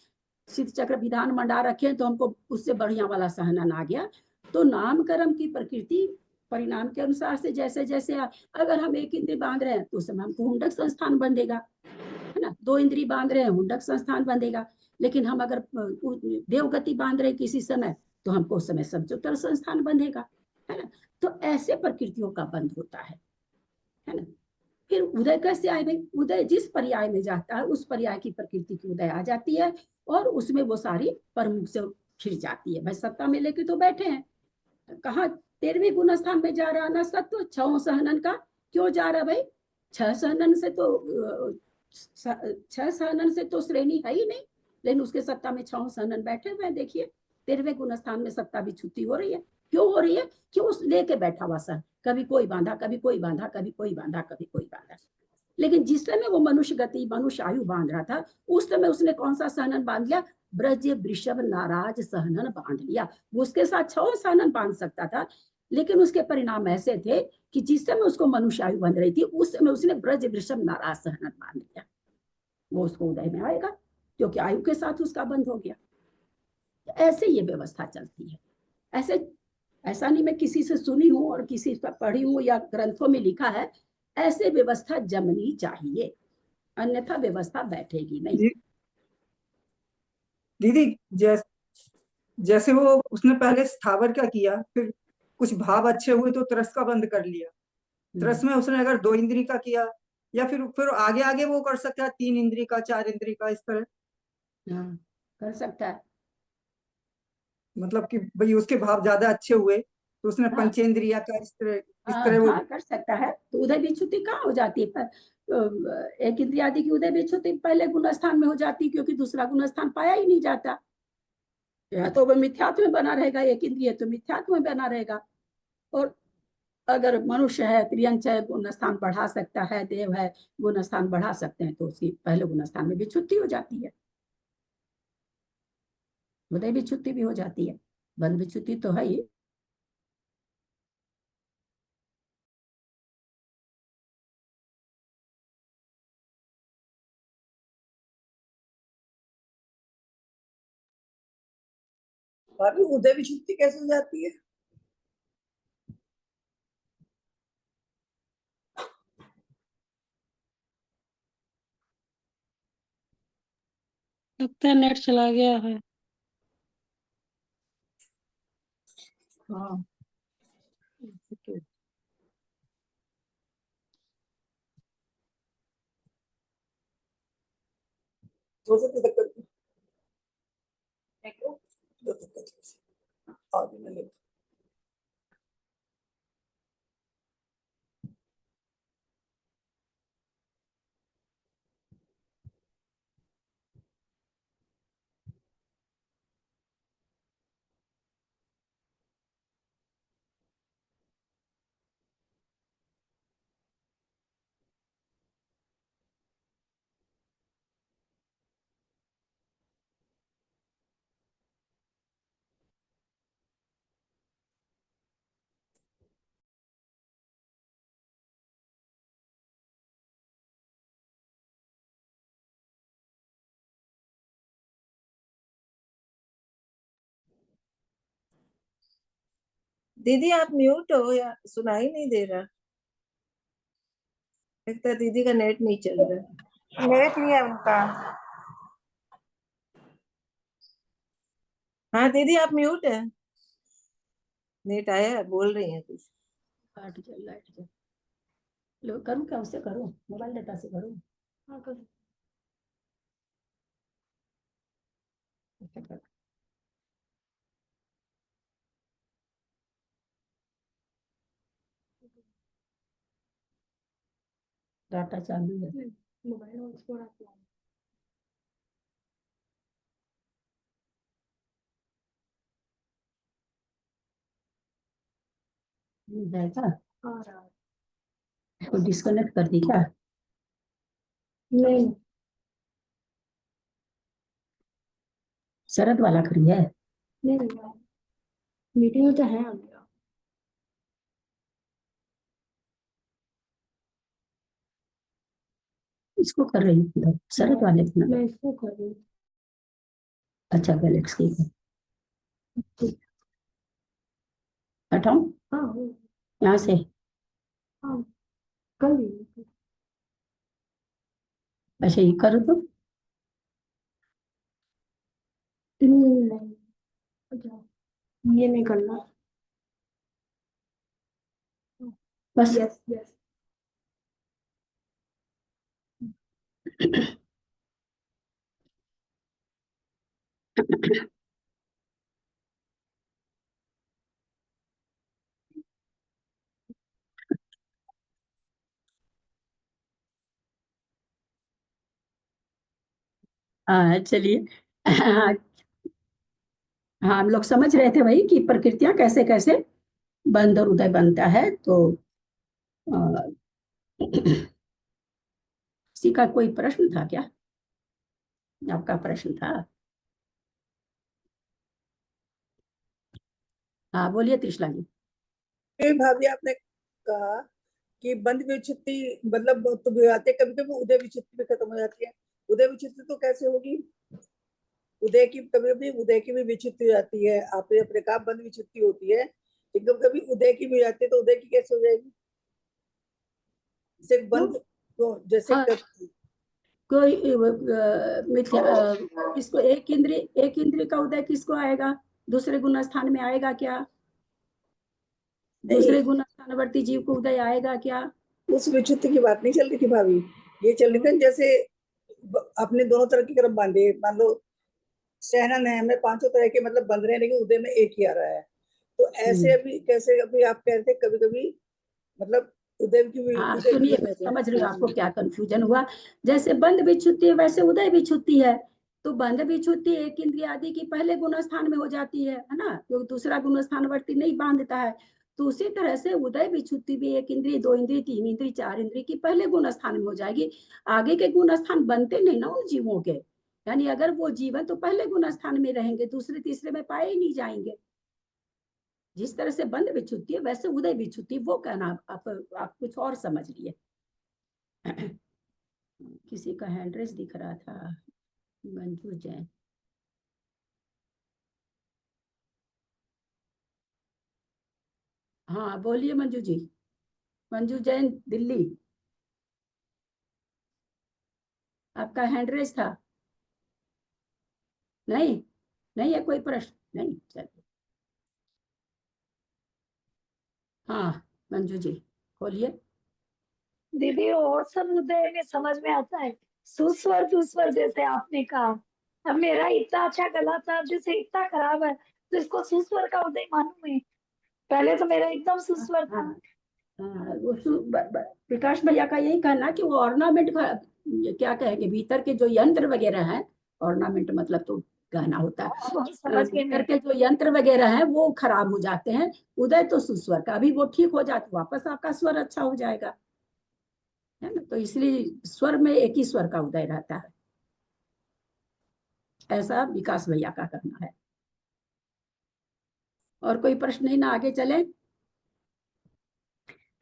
सिद्ध चक्र विधान मंडा रखे, तो हमको उससे बढ़िया वाला सहनन आ गया। तो नामकर्म की प्रकृति परिणाम के अनुसार से जैसे जैसे अगर हम एक इंद्रिय बांध रहे हैं तो उस समय हमको हुंडक संस्थान बंधेगा, है ना। 2 इंद्रिय बांध रहे हैं, हुंडक संस्थान बंधेगा। लेकिन हम अगर देवगति बांध रहे हैं किसी समय, तो हमको उस समय संचोत्तर संस्थान बंधेगा, है ना। तो ऐसे प्रकृतियों का बंध होता है ना। फिर उदय कैसे आए भाई? उदय जिस पर्याय में जाता है उस पर्याय की प्रकृति की उदय आ जाती है, और उसमें वो सारी प्रमुख से खिर जाती है। भाई सत्ता में लेके तो बैठे हैं, कहाँ 13वें गुण स्थान में जा रहा ना सत्व, 6 सहनन का क्यों जा रहा भाई? 6 सहनन से तो श्रेणी है ही नहीं, लेकिन उसके सत्ता में 6 सहनन बैठे हुए हैं। देखिए 13वें गुण स्थान में सत्ता भी छुट्टी हो रही है। क्यों हो रही है? क्यों? उस लेके बैठा हुआ सर, कभी कोई बांधा, कभी कोई बांधा, कभी कोई बांधा, कभी कोई बांधा। लेकिन जिस समय वो मनुष्य गति, मनुष्य आयु बांध रहा था, उस समय उसने कौन सा सहनन बांध लिया? ब्रज वृषभ नाराज सहनन बांध लिया। वो उसके साथ 6 सहनन बांध सकता था, लेकिन उसके परिणाम ऐसे थे कि जिस समय उसको मनुष्य आयु बंध रही थी, उस समय उसने ब्रज वृषभ नाराज सहनन बांध लिया। वो उसको उदय में आएगा, क्योंकि आयु के साथ उसका बंध हो गया। ऐसे ये व्यवस्था चलती है। ऐसा नहीं मैं किसी से सुनी हूँ और किसी पर पढ़ी हूँ या ग्रंथों में लिखा है, ऐसे व्यवस्था जमनी चाहिए, अन्यथा व्यवस्था बैठेगी नहीं। दीदी जैसे वो उसने पहले स्थावर क्या किया, फिर कुछ भाव अच्छे हुए तो त्रस का बंद कर लिया। त्रस में उसने अगर 2 इंद्रिय का किया या फिर आगे आगे वो कर सकता है 3 इंद्री का 4 इंद्री का, इस तरह? हाँ, कर सकता है। मतलब कि भाई उसके भाव ज्यादा अच्छे हुए तो उसने हाँ। पंचेंद्रिया का इस तरह वो। हाँ, कर सकता है। तो उदय विच्युति कहाँ हो जाती है? एक इंद्रिय आदि की उदय विच्युति पहले गुण स्थान में हो जाती है, क्योंकि दूसरा गुण स्थान पाया ही नहीं जाता। या तो वह मिथ्यात्व में बना रहेगा, एक इंद्रिय तो मिथ्यात्व में बना रहेगा। और अगर मनुष्य है, त्रियंच है, गुण स्थान बढ़ा सकता है, देव है, गुण स्थान बढ़ा सकते हैं, तो उसकी पहले गुण स्थान में विच्युति हो जाती है, उदय विच्युति भी हो जाती है। बंध विच्युति तो है ही। भाभी उदय विच्युति कैसे हो जाती है? लगता है नेट चला गया है। हाँ, हो सकती दिक्कत आगे में ले। दीदी आप म्यूट हो या सुनाई नहीं दे रहा? लगता है दीदी का नेट नहीं चल रहा। नेट नहीं है उनका। हाँ दीदी आप म्यूट है। नेट आया है, बोल रही है कुछ। लाइट चल। लो, करूँ क्या? उससे करूँ, मोबाइल डाटा से करूँ? हाँ, करूँ। अच्छा, करूँ। डाटा चालू है। मोबाइल हॉटस्पॉट जाएगा। इसको डिस्कनेक्ट कर दी क्या? नहीं, शरद वाला खड़ी है। नहीं, मीटिंग में तो है। इसको कर रही हूँ, शरद वाले को ना। मैं इसको कर रही हूँ। अच्छा, गैलेक्सी की हटाऊं? हाँ, यहाँ से। हाँ, कर ली। अच्छा, ये करो तो। नहीं, अच्छा, ये नहीं करना बस। Yes yes. हाँ, चलिए। हाँ, हाँ, हम लोग समझ रहे थे भाई कि प्रकृतियां कैसे कैसे बंध और उदय बनता है। तो किसी का कोई प्रश्न था क्या? आपका प्रश्न था? हाँ, बोलिए त्रिशला जी। भाभी आपने कहा कि बंध विच्युति मतलब तो भी आते, कभी कभी उदय विच्युति भी खत्म हो जाती है। उदय विच्युति तो कैसे होगी? उदय की कभी कभी उदय की भी विच्युति हो जाती है। आपने अपने कहा बंध विच्युति होती है, लेकिन कभी कभी उदय की भी हो जाती है, तो उदय की कैसे हो जाएगी? जैसे बंध तो जैसे हाँ, कोई इसको एक इंद्रिय का उदय किसको आएगा? दूसरे गुण स्थान में आएगा क्या? दूसरे गुण स्थानवर्ती जीव को उदय आएगा क्या? उस विच्युति की बात नहीं चल रही थी भाभी, ये चल रही थी जैसे अपने दोनों तरफ की तरफ बांधे, मान लो सहनन है, हमें पांचों तरह के मतलब बंध रहे हैं, लेकिन उदय में एक ही आ रहा है। तो ऐसे अभी कैसे, अभी आप कह रहे थे कभी कभी मतलब उदय की भी, हाँ उदय सुनिए, मैं समझ रही हूँ आपको क्या कंफ्यूजन हुआ। जैसे बंध भी छुट्टी है वैसे उदय भी छुट्टी है। तो बंध भी छुट्टी एक इंद्रिय आदि की पहले गुण स्थान में हो जाती है ना, क्योंकि दूसरा गुण स्थानवर्ती नहीं बांधता है। तो उसी तरह से उदय भी छुट्टी भी एक इंद्रिय, दो इंद्रिय, तीन इंद्रिय, चार इंद्रिय की पहले गुण स्थान में हो जाएगी। आगे के गुण स्थान बनते नहीं ना उन जीवों के। यानी अगर वो जीवन तो पहले गुण स्थान में रहेंगे, दूसरे तीसरे में पाए ही नहीं जाएंगे। जिस तरह से बंध विच्छुत्ति है वैसे उदय विच्छुत्ति, वो कहना आप कुछ और समझ लिए। किसी का हैंड रेस दिख रहा था, मंजू जैन। हाँ बोलिए मंजू जी, मंजू जैन दिल्ली, आपका हैंड रेस था। नहीं, नहीं है कोई प्रश्न? नहीं, चलिए। हाँ मंजू जी बोलिए। दीदी और सब उदय में समझ में आता है, सुस्वर दुस्वर जैसे आपने कहा। अब मेरा इतना अच्छा गला था, जैसे इतना खराब है, तो इसको सुस्वर का उदय मानूं मैं? पहले तो मेरा एकदम सुस्वर था। हाँ, प्रकाश भैया का यही कहना कि वो ऑर्नामेंट का, क्या कहेंगे, भीतर के जो यंत्र वगैरह हैं, ऑर्नामेंट मतलब तो गहना होता है, अब समझ गई भीतर मैं। के जो यंत्र वगैरह हैं वो खराब हो जाते हैं। उदय तो सुस्वर का, अभी वो ठीक हो जाते वापस आपका स्वर अच्छा हो जाएगा, है ना। तो इसलिए स्वर में एक ही स्वर का उदय रहता है, ऐसा विकास भैया का कहना है। और कोई प्रश्न नहीं ना, आगे चले।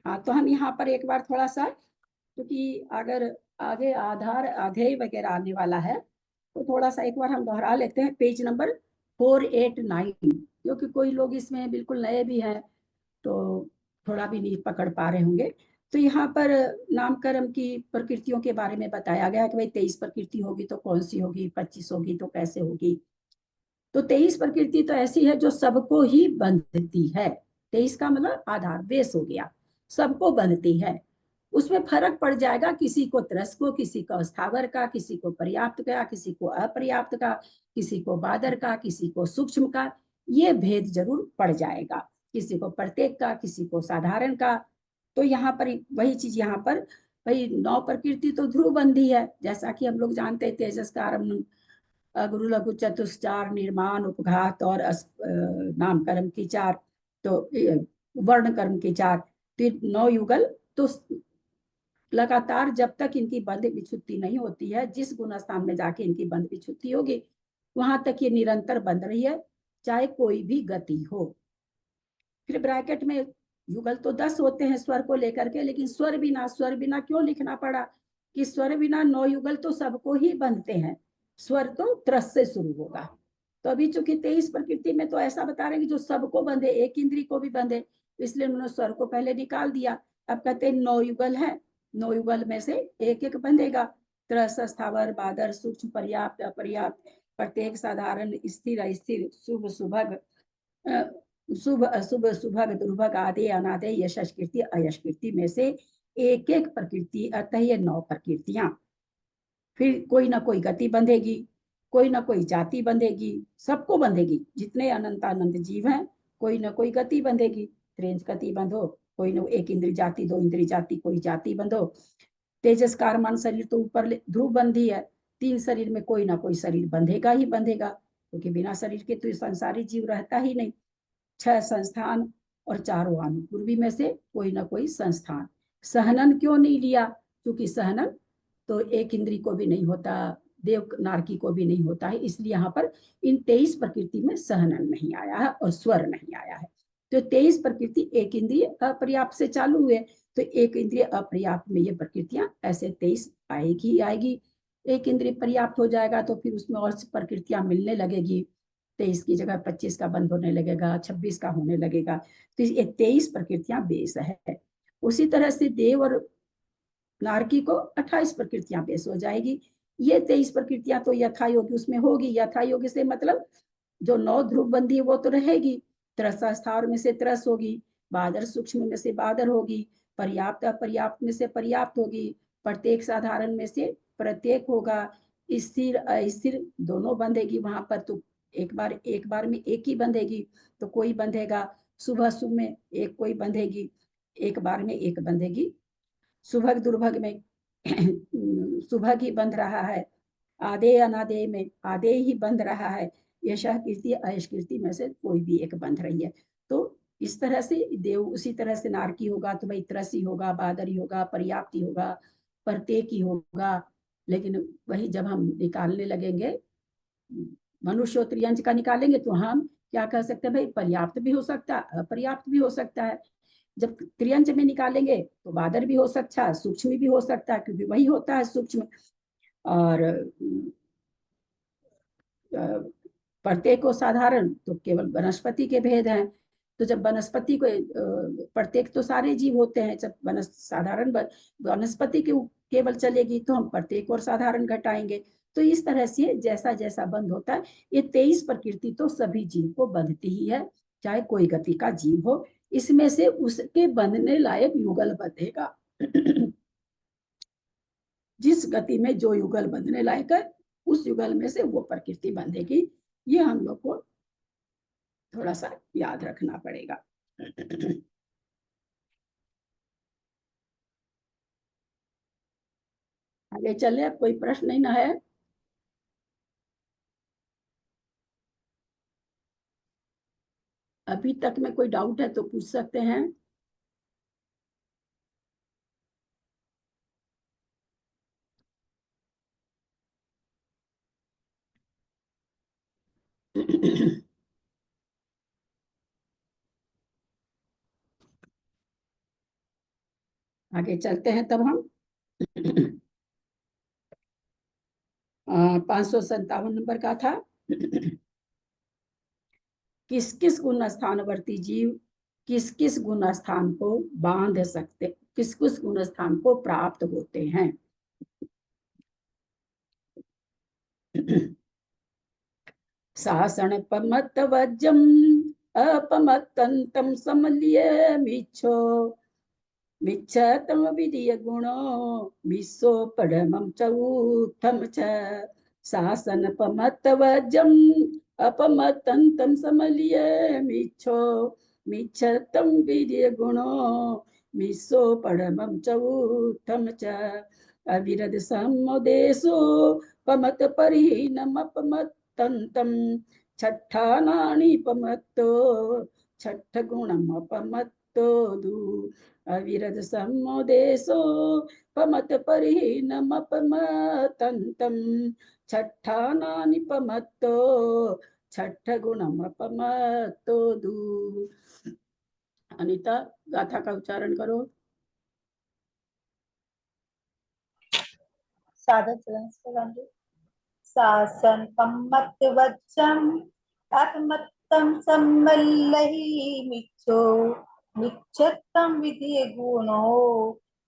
हाँ तो हम यहाँ पर एक बार थोड़ा सा, क्योंकि अगर आगे आधार अध्यय वगैरह आने वाला है तो थोड़ा सा एक बार हम दोहरा लेते हैं पेज नंबर 489, क्योंकि कोई लोग इसमें बिल्कुल नए भी हैं तो थोड़ा भी नहीं पकड़ पा रहे होंगे। तो यहाँ पर नामकरण की प्रकृतियों के बारे में बताया गया कि भाई 23 प्रकृति होगी तो कौन सी होगी, 25 होगी तो कैसे होगी। तो 23 प्रकृति तो ऐसी है जो सबको ही बंधती है। 23 का मतलब आधार बेस हो गया, सबको बंधती है। उसमें फर्क पड़ जाएगा, किसी को त्रस को, किसी को स्थावर का, किसी को पर्याप्त का, किसी को अपर्याप्त का, किसी को बादर का, किसी को सूक्ष्म का, ये भेद जरूर पड़ जाएगा। किसी को प्रत्येक का, किसी को साधारण का। तो यहाँ पर वही चीज, यहाँ पर भाई 9 प्रकृति तो ध्रुव बंधी है, जैसा कि हम लोग जानते हैं, तेजस का गुरु लघु चतुष्चार, निर्माण, उपघात और नाम कर्म की 4, तो वर्ण कर्म की 4, तो 9 युगल। तो लगातार जब तक इनकी बंध विच्छुत्ति नहीं होती है, जिस गुण स्थान में जाके इनकी बंध विच्छुत्ति होगी वहां तक ये निरंतर बंध रही है, चाहे कोई भी गति हो। फिर ब्रैकेट में युगल तो 10 होते हैं स्वर को लेकर के, लेकिन स्वर बिना क्यों लिखना पड़ा कि स्वर बिना 9 युगल तो सबको ही बंधते हैं, स्वर तो त्रस से शुरू होगा। तो अभी चूंकि 23 प्रकृति में तो ऐसा बता रहे हैं कि जो सबको बंधे, एक इंद्री को भी बंधे, इसलिए उन्होंने स्वर को पहले निकाल दिया। अब कहते हैं 9 युगल है, 9 युगल में से एक एक बंधेगा, त्रस, स्थावर, बादर, सूक्ष्म, पर्याप्त, अपर्याप्त, प्रत्येक, साधारण, स्थिर अस्थिर, शुभ सुभग, शुभ अशुभ, सुभग दुर्भग, आदि अनादि, यशस कीर्ति अयश कीर्ति में से एक एक प्रकृति, अतः ये 9 प्रकृतियां। फिर कोई ना कोई गति बंधेगी, कोई ना कोई जाति बंधेगी, सबको बंधेगी। जितने अनंतानंद जीव हैं कोई ना कोई गति बंधेगी, त्रेंज गति बंधो, कोई ना एक इंद्रिय जाति, दो इंद्रिय जाति, कोई जाति बंधो। तेजस कारमान शरीर तो ऊपर ध्रुव बंधी है, 3 शरीर में कोई ना कोई शरीर बंधेगा ही बंधेगा, क्योंकि बिना शरीर के तो संसारी जीव रहता ही नहीं। 6 संस्थान और 4 पूर्वी में से कोई ना कोई संस्थान। सहनन क्यों नहीं लिया? क्योंकि सहनन तो एक इंद्री को भी नहीं होता, देव नारकी को भी नहीं होता है, इसलिए यहाँ पर इन 23 प्रकृति में सहनन नहीं आया है और स्वर नहीं आया है। तो 23 प्रकृति एक इंद्रिय अपर्याप्त से चालू हुए, तो एक इंद्रिय अपर्याप्त में ये प्रकृतियां ऐसे 23 आएगी। एक इंद्रिय पर्याप्त हो जाएगा तो फिर उसमें और प्रकृतियां मिलने लगेगी, 23 की जगह 25 का बंद होने लगेगा, 26 का होने लगेगा। तो ये 23 प्रकृतियां बेस है। उसी तरह से देव और नारकी को 28 प्रकृतियां बेस हो जाएगी। ये 23 प्रकृतियां तो यथा योगी उसमें होगी। यथा योगी से मतलब जो 9 ध्रुव बंधी है वो तो रहेगी, त्रसा स्थावर में से त्रस होगी, बादर सूक्ष्म में से बादर होगी, पर्याप्त अपर्याप्त में से पर्याप्त होगी, प्रत्येक साधारण में से प्रत्येक होगा, स्थिर अस्थिर दोनों बंधेगी वहां पर। तो एक बार में एक ही बंधेगी तो कोई बंधेगा, शुभ अशुभ में एक कोई बंधेगी, एक बार में एक बंधेगी। सुभग दुर्भग में सुभग ही बंध रहा है, आदेय अनादेय में आदेय ही बंध रहा है, यशः कीर्ति अयश कीर्ति में से कोई भी एक बंध रही है। तो इस तरह से देव, उसी तरह से नारकी होगा तो भाई त्रसी होगा, बादरी होगा, पर्याप्ति होगा, प्रत्येक होगा। लेकिन वही जब हम निकालने लगेंगे मनुष्य त्रियंज का निकालेंगे तो हम क्या कह सकते हैं, भाई पर्याप्त भी हो सकता है, अपर्याप्त भी हो सकता है। जब त्रियंज में निकालेंगे तो बादर भी हो सकता है, सूक्ष्म भी हो सकता है, क्योंकि वही होता है सूक्ष्म। और प्रत्येक को साधारण तो केवल वनस्पति के भेद हैं। तो जब वनस्पति को प्रत्येक तो सारे जीव होते हैं, जब साधारण वनस्पति के केवल चलेगी तो हम प्रत्येक और साधारण घटाएंगे। तो इस तरह से जैसा जैसा बंध होता है, ये 23 प्रकृति तो सभी जीव को बंधती ही है, चाहे कोई गति का जीव हो। इसमें से उसके बंधने लायक युगल बंधेगा। जिस गति में जो युगल बंधने लायक है उस युगल में से वो प्रकृति बंधेगी। ये हम लोग को थोड़ा सा याद रखना पड़ेगा। आगे चले, अब कोई प्रश्न नहीं ना है? अभी तक में कोई डाउट है तो पूछ सकते हैं। आगे चलते हैं तब हम 557 नंबर का था। किस किस गुण स्थानवर्ती जीव किस किस गुण स्थान को बांध सकते, किस किस गुण स्थान को प्राप्त होते हैं। शासन पमत वज्रम अपमतंतम समल्य मिच्छो मिच्छतम विधिय गुणो विश्व परमं चौथम च। शासन पमत वज्रम अपमतंतम समल्य मिच्छो मिच्छतम विधिय गुणो विश्व परमं चौथम च। अविरद समुदेशो पमत परिहीनमपमत्तंतम छठानानि पमत्तो छठ गुणमपमत्तो दु। अविरद समुदेशो पमत परिहीनमपमत्तंतम छठानानि पमत्तो छठ गुणमपमत्तो दु। अनीता गाथा का उच्चारण करो। साधक चरण से गाएंगे। शासन पम्मत वज्रम आत्मत्तम सम्मल्लहि मिच्छो मिच्छत्तम विधि गुणो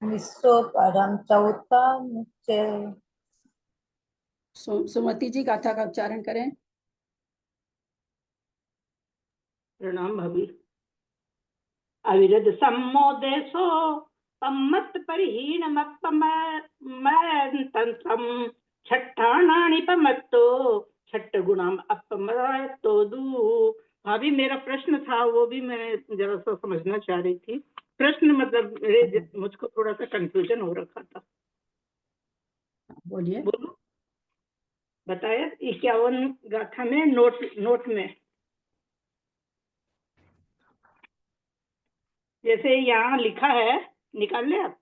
विश्व परम चौथम च। सुमति जी गाथा का उच्चारण करें। प्रणाम भाभी। अविरद सम्मोदेशो पम्मत परिहीनमपमतंत्रम छठानानि पमत्तो छठ गुणम अपमत्तो दु। भाभी मेरा प्रश्न था वो भी मैं जरा सा समझना चाह रही थी। प्रश्न मतलब मुझको थोड़ा सा कंफ्यूजन हो रखा था। बोलिए। बोलो। बताया 51 गाथा में नोट में जैसे यहाँ लिखा है, निकाल ले आप।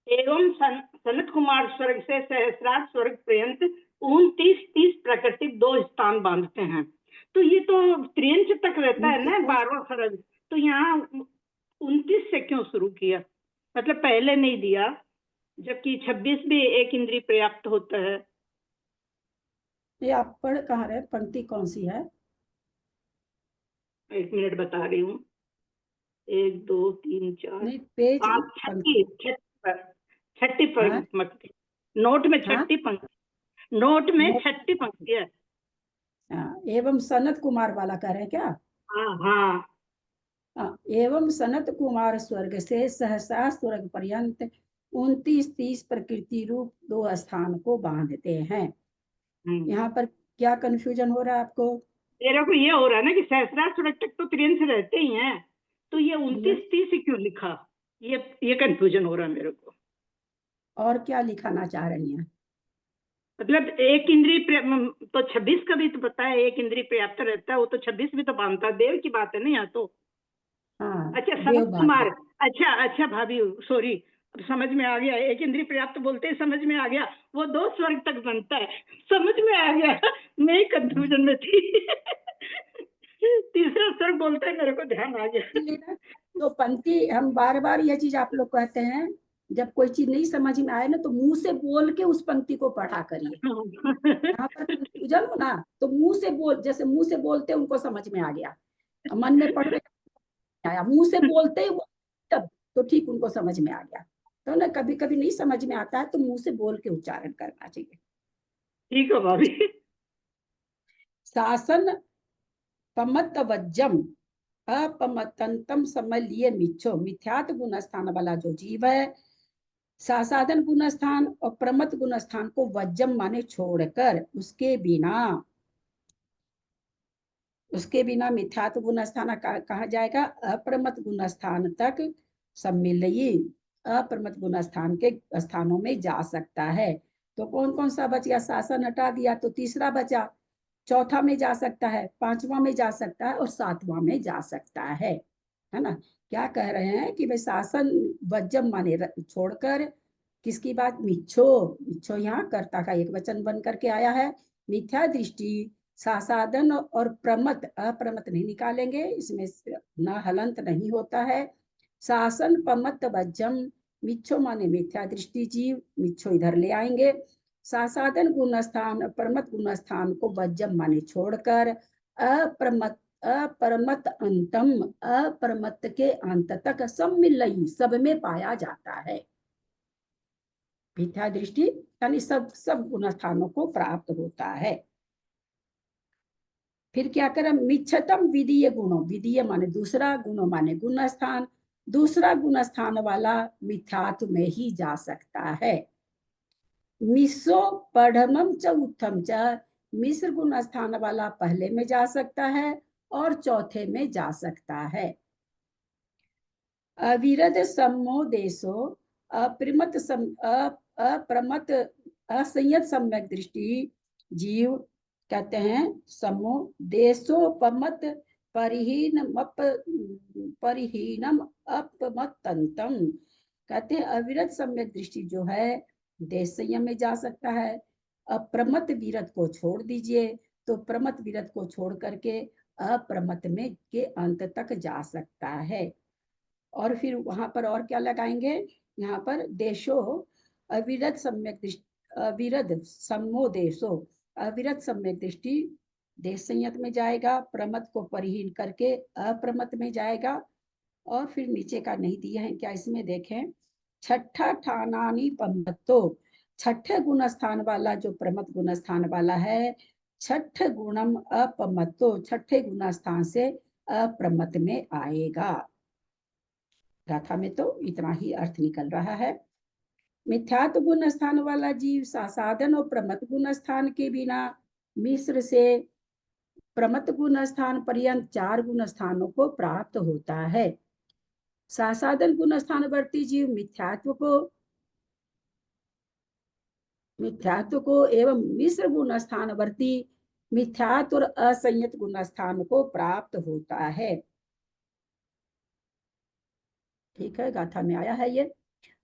एवं सनत कुमार स्वर्ग से सहस्रार स्वर्ग पर्यंत 29-30 प्राकृतिक 2 स्थान बांधते हैं। तो ये तो त्रियंच तक रहता है ना 12वां स्वर्ग। तो यहाँ 29 से क्यों शुरू किया, मतलब पहले नहीं दिया, जबकि 26 भी एक इंद्रिय पर्याप्त होता है। ये आप पढ़ कहाँ रहे, पंक्ति कौन सी है? 1 मिनट बता रही हूँ। 1 2 3 4 नहीं, पेज 6 पंक्ति नोट में 6 पंक्ति, नोट में 6 पंक्ति है। एवं सनत कुमार वाला कह रहे हैं क्या? हाँ हाँ। एवं सनत कुमार स्वर्ग से सहसा स्वर्ग पर्यंत 29-30 प्रकृति रूप 2 स्थान को बांधते हैं। यहाँ पर क्या कंफ्यूजन हो रहा है आपको? मेरे को ये हो रहा है ना कि सहस्रार स्वर्ग तक तो त्रियंश रहते ही हैं, तो ये 29-30 क्यों लिखा, ये कंफ्यूजन हो रहा है मेरे को। और क्या लिखाना चाह रही हैं? मतलब एक इंद्रिय तो 26 का भी तो पता है, एक इंद्रिय पर्याप्त रहता है, वो तो 26 भी तो बांधता है, देव की बात है ना यहाँ तो। हाँ, अच्छा देव सनत बात कुमार, है। अच्छा भाभी सॉरी, अब समझ में आ गया, एक इंद्रिय पर्याप्त बोलते ही समझ में आ गया, वो 2 स्वर्ग तक बनता है, समझ में आ गया, मैं कंफ्यूजन में थी। तीसरा स्वर्ग बोलते हैं, मेरे को ध्यान आ गया। तो पंक्ति हम बार बार यह चीज आप लोग कहते हैं, जब कोई चीज नहीं समझ में आए ना तो मुंह से बोल के उस पंक्ति को पढ़ा करिए। यहाँ पर कंफ्यूजन हो ना तो मुंह से बोल, जैसे मुंह से बोलते उनको समझ में आ गया, मन में पढ़ रहे आया, मुंह से बोलते ही तब तो ठीक उनको समझ में आ गया। तो ना कभी कभी नहीं समझ में आता है तो मुंह से बोल के उच्चारण करना चाहिए। ठीक है भाभी। शासन पमत वज्जम अपमतंतम समलिय मिच्छो, मिथ्यात गुण स्थान वाला जो जीव है, सासाधन गुण स्थान और प्रमत गुण स्थान को वज्जम माने छोड़कर उसके बिना मिथ्यात्व गुण स्थान कहा जाएगा, अप्रमत गुण स्थान तक सम्मिलयी, अप्रमत गुण स्थान के स्थानों में जा सकता है। तो कौन कौन सा बच गया? शासन हटा दिया तो तीसरा बचा, चौथा में जा सकता है, पांचवा में जा सकता है और सातवां में जा सकता है ना। क्या कह रहे हैं कि भाई शासन वज्जम माने छोड़कर, किसकी बात? मिच्छो यहाँ कर्ता का एक वचन बन करके आया है। मिथ्या दृष्टि, सासाधन और प्रमत, अप्रमत नहीं निकालेंगे, इसमें न हलंत नहीं होता है। शासन पमत वज्जम, मिच्छो माने मिथ्या दृष्टि जीव, मिच्छो इधर ले आएंगे। सासाधन गुण स्थान प्रमत गुण स्थान को वज्जम माने छोड़कर अपरमत अंतम, अपरमत के अंत तक सम्मिलयी, सब में पाया जाता है। मिथ्या दृष्टि यानी सब गुण स्थानों को प्राप्त होता है। फिर क्या करें? मिच्छतम विधीय गुणों, विधीय माने दूसरा, गुणों माने गुण स्थान, दूसरा गुण स्थान वाला मिथ्यात्व में ही जा सकता है। मिसो पढ़मम च उत्तम च, मिश्र गुण स्थान वाला पहले में जा सकता है और चौथे में जा सकता है। अविरध सम्मो देशो अप्रमत अप्रमत असंयत सम्यक दृष्टि जीव कहते हैं सम्मो देशोपमत परिहीनम अपमतंतम, कहते हैं अविरत सम्यक दृष्टि जो है देश संयम में जा सकता है। अप्रमत विरत को छोड़ दीजिए तो प्रमत विरत को छोड़ करके अप्रमत में के अंत तक जा सकता है। और फिर वहां पर और क्या लगाएंगे? यहाँ पर देशो अविरत सम्यक दृष्टि, अविरध सम्मो देशो, अविरत सम्यक दृष्टि देश संयत में जाएगा, प्रमत को परिहीन करके अप्रमत में जाएगा। और फिर नीचे का नहीं दिया है क्या, इसमें देखें, छठा ठानानी पमत्तो, छठे गुण स्थान वाला जो प्रमत गुण स्थान वाला है, छठ गुणम अपमत्तो, छठे गुण स्थान से अप्रमत में आएगा। गाथा में तो इतना ही अर्थ निकल रहा है। मिथ्यात्व गुण स्थान वाला जीव सासाधन और प्रमत गुण स्थान के बिना मिश्र से प्रमत गुण स्थान पर्यंत 4 गुण स्थानों को प्राप्त होता है। सासाधन गुण स्थान वर्ती जीव मिथ्यात्व को एवं मिश्र गुण स्थान वर्ती मिथ्यात्व और असंयत गुण स्थान को प्राप्त होता है। ठीक है, गाथा में आया है ये।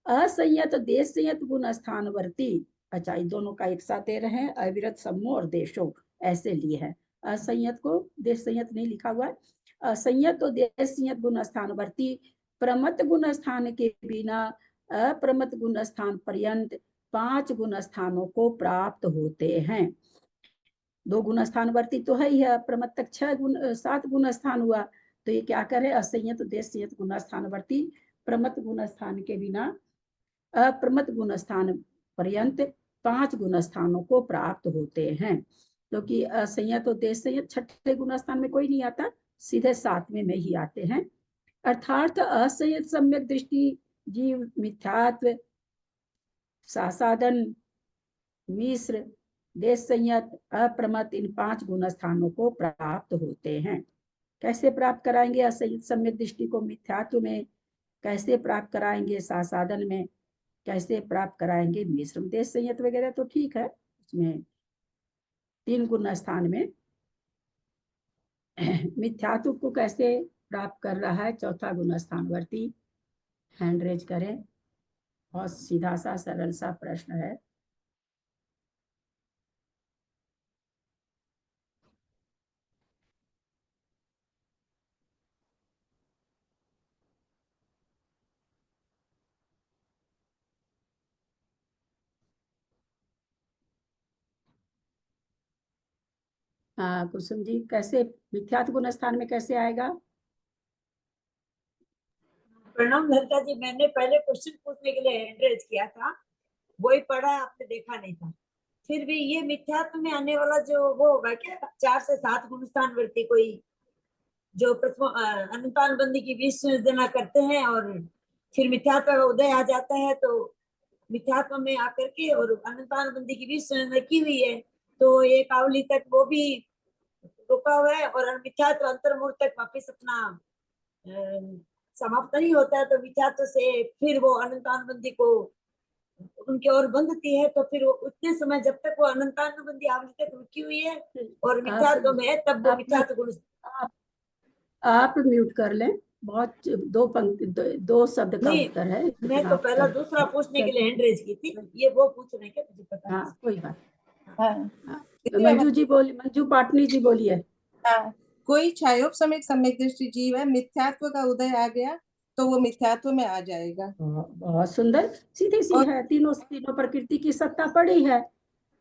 असंयत देश संयत गुण स्थान वर्ती, अच्छा ये दोनों का एक साथ दे रहे हैं, अविरत सम्मो और देशो ऐसे लिए हैं। असंयत को देश संयत नहीं लिखा हुआ है। असंयत तो देश संयत गुण स्थान वर्ती प्रमत गुण स्थान के बिना अप्रमत गुण स्थान पर्यंत 5 गुण स्थानों को प्राप्त होते हैं। 2 गुण स्थान वर्ती तो है ही है, प्रमत तक 7 गुण स्थान हुआ। तो ये क्या करे? असंयत देश संयत गुण स्थान वर्ती प्रमत गुण स्थान के बिना अप्रमत गुण स्थान पर्यंत 5 गुण स्थानों को प्राप्त होते हैं। क्योंकि असंयत और देश संयत छठे गुण स्थान में कोई नहीं आता, सीधे 7वें में ही आते हैं। अर्थात असंयत सम्यक दृष्टि जीव मिथ्यात्व, सासादन, मिश्र, देश संयत, अप्रमत, इन 5 गुण स्थानों को प्राप्त होते हैं। कैसे प्राप्त कराएंगे असंयत सम्यक दृष्टि को मिथ्यात्व में, कैसे प्राप्त कराएंगे सासादन में, कैसे प्राप्त कराएंगे मिश्र, देश संयत वगैरह तो ठीक है, उसमें 3 गुण स्थान में। मिथ्यात्व को कैसे प्राप्त कर रहा है चौथा गुण स्थानवर्ती, हैंड रेज करें। बहुत सीधा सा सरल सा प्रश्न है। हाँ कुसुम जी, कैसे मिथ्यात्व गुण स्थान में कैसे आएगा? प्रणाम ललिता जी, मैंने पहले क्वेश्चन पूछने के लिए हैंड रेज किया था, वही पढ़ा आपने देखा नहीं था। फिर भी ये मिथ्यात्व में आने वाला जो वो होगा क्या, 4 से 7 गुणस्थान वृत्ति, कोई जो प्रथम अनंतानुबंधी की 20 योजना करते हैं और फिर मिथ्यात्व का उदय आ जाता है, तो मिथ्यात्व में आकर के और अनंतानुबंधी की 20 योजना की हुई है, तो ये कावली तक वो भी रुका हुआ है और मिथ्यात्व अंतर्मुख तक वापिस अपना समाप्त नहीं होता है, तो मिथ्यात्व से फिर वो अनंतानुबंधी को उनकी ओर बंधती है, तो फिर वो उतने समय जब तक वो अनंतानुबंधी आवली तक रुकी हुई है और मिथ्यात्व में है, तब वो मिथ्यात्व गुण। आप म्यूट कर लें, बहुत 2 पंक्ति 2 शब्द का नहीं, उत्तर है। मैं तो पहला दूसरा पूछने के लिए हैंड रेज की थी, ये वो पूछ रहे हैं क्या, मुझे पता हाँ कोई बात। हाँ। मंजू जी बोली, मंजू पाटनी जी बोलिए। हाँ, कोई छायोपसमिक सम्यक दृष्टि जीव है, मिथ्यात्व का उदय आ गया तो वो मिथ्यात्व में आ जाएगा। बहुत सुंदर, सीधी सी है, तीनों प्रकृति की सत्ता पड़ी है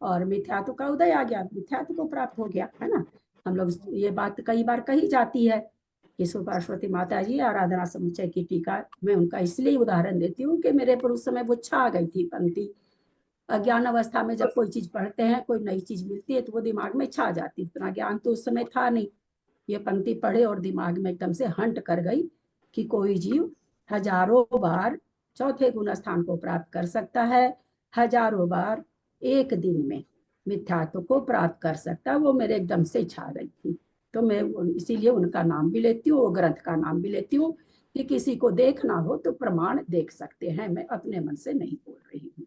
और मिथ्यात्व का उदय आ गया, मिथ्यात्व को प्राप्त हो गया, है ना। हम लोग ये बात कई बार कही जाती है कि पार्वती माता जी आराधना समुच्चय की टीका में उनका इसलिए उदाहरण देती हूँ कि मेरे पर उस समय वो छा गई थी पंक्ति। अज्ञान अवस्था में जब कोई चीज पढ़ते हैं, कोई नई चीज मिलती है तो वो दिमाग में छा जाती, इतना ज्ञान तो उस समय था नहीं। ये पंक्ति पढ़े और दिमाग में एकदम से हंट कर गई कि कोई जीव हजारों बार चौथे गुण स्थान को प्राप्त कर सकता है, हजारों बार एक दिन में मिथ्यात्व को प्राप्त कर सकता है। वो मेरे एकदम से छा गई थी, तो मैं इसीलिए उनका नाम भी लेती हूँ, ग्रंथ का नाम भी लेती हूँ कि किसी को देखना हो तो प्रमाण देख सकते हैं, मैं अपने मन से नहीं बोल रही हूँ।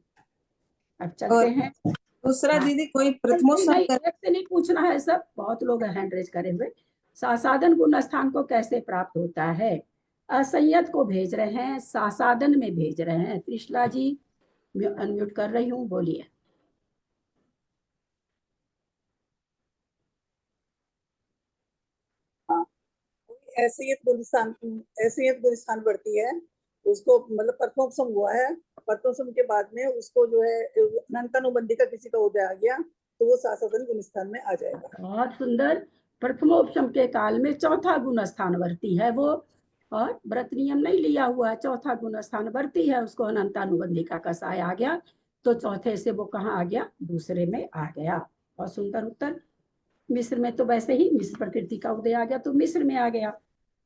अब चलते हैं। दूसरा दीदी, कोई नहीं, प्रथमोत्सव एक से नहीं पूछना है, सब बहुत लोग हैंड रेज करे हुए। सासादन गुण स्थान को कैसे प्राप्त होता है? असंयत को भेज रहे हैं, सासादन में भेज रहे हैं। त्रिशला जी अनम्यूट कर रही हूँ, बोलिए। ऐसे ही गुलिस्तान बढ़ती है, उसको मतलब प्रथमोपसम हुआ है, प्रथमोपसम के बाद में उसको जो है अनंतानुबंधी का किसी का उदय आ गया तो वो सासादन गुलिस्तान में आ जाएगा। बहुत सुंदर। प्रथमोपसम के काल में चौथा गुण स्थान वर्ती है वो, और व्रत नियम नहीं लिया हुआ है, चौथा गुण स्थान वर्ती है, उसको अनंतानुबंधी का कसाय आ गया तो चौथे से वो कहाँ आ गया? दूसरे में आ गया। बहुत सुंदर उत्तर। मिस्र में तो वैसे ही मिस्र प्रकृति का उदय आ गया तो मिस्र में आ गया।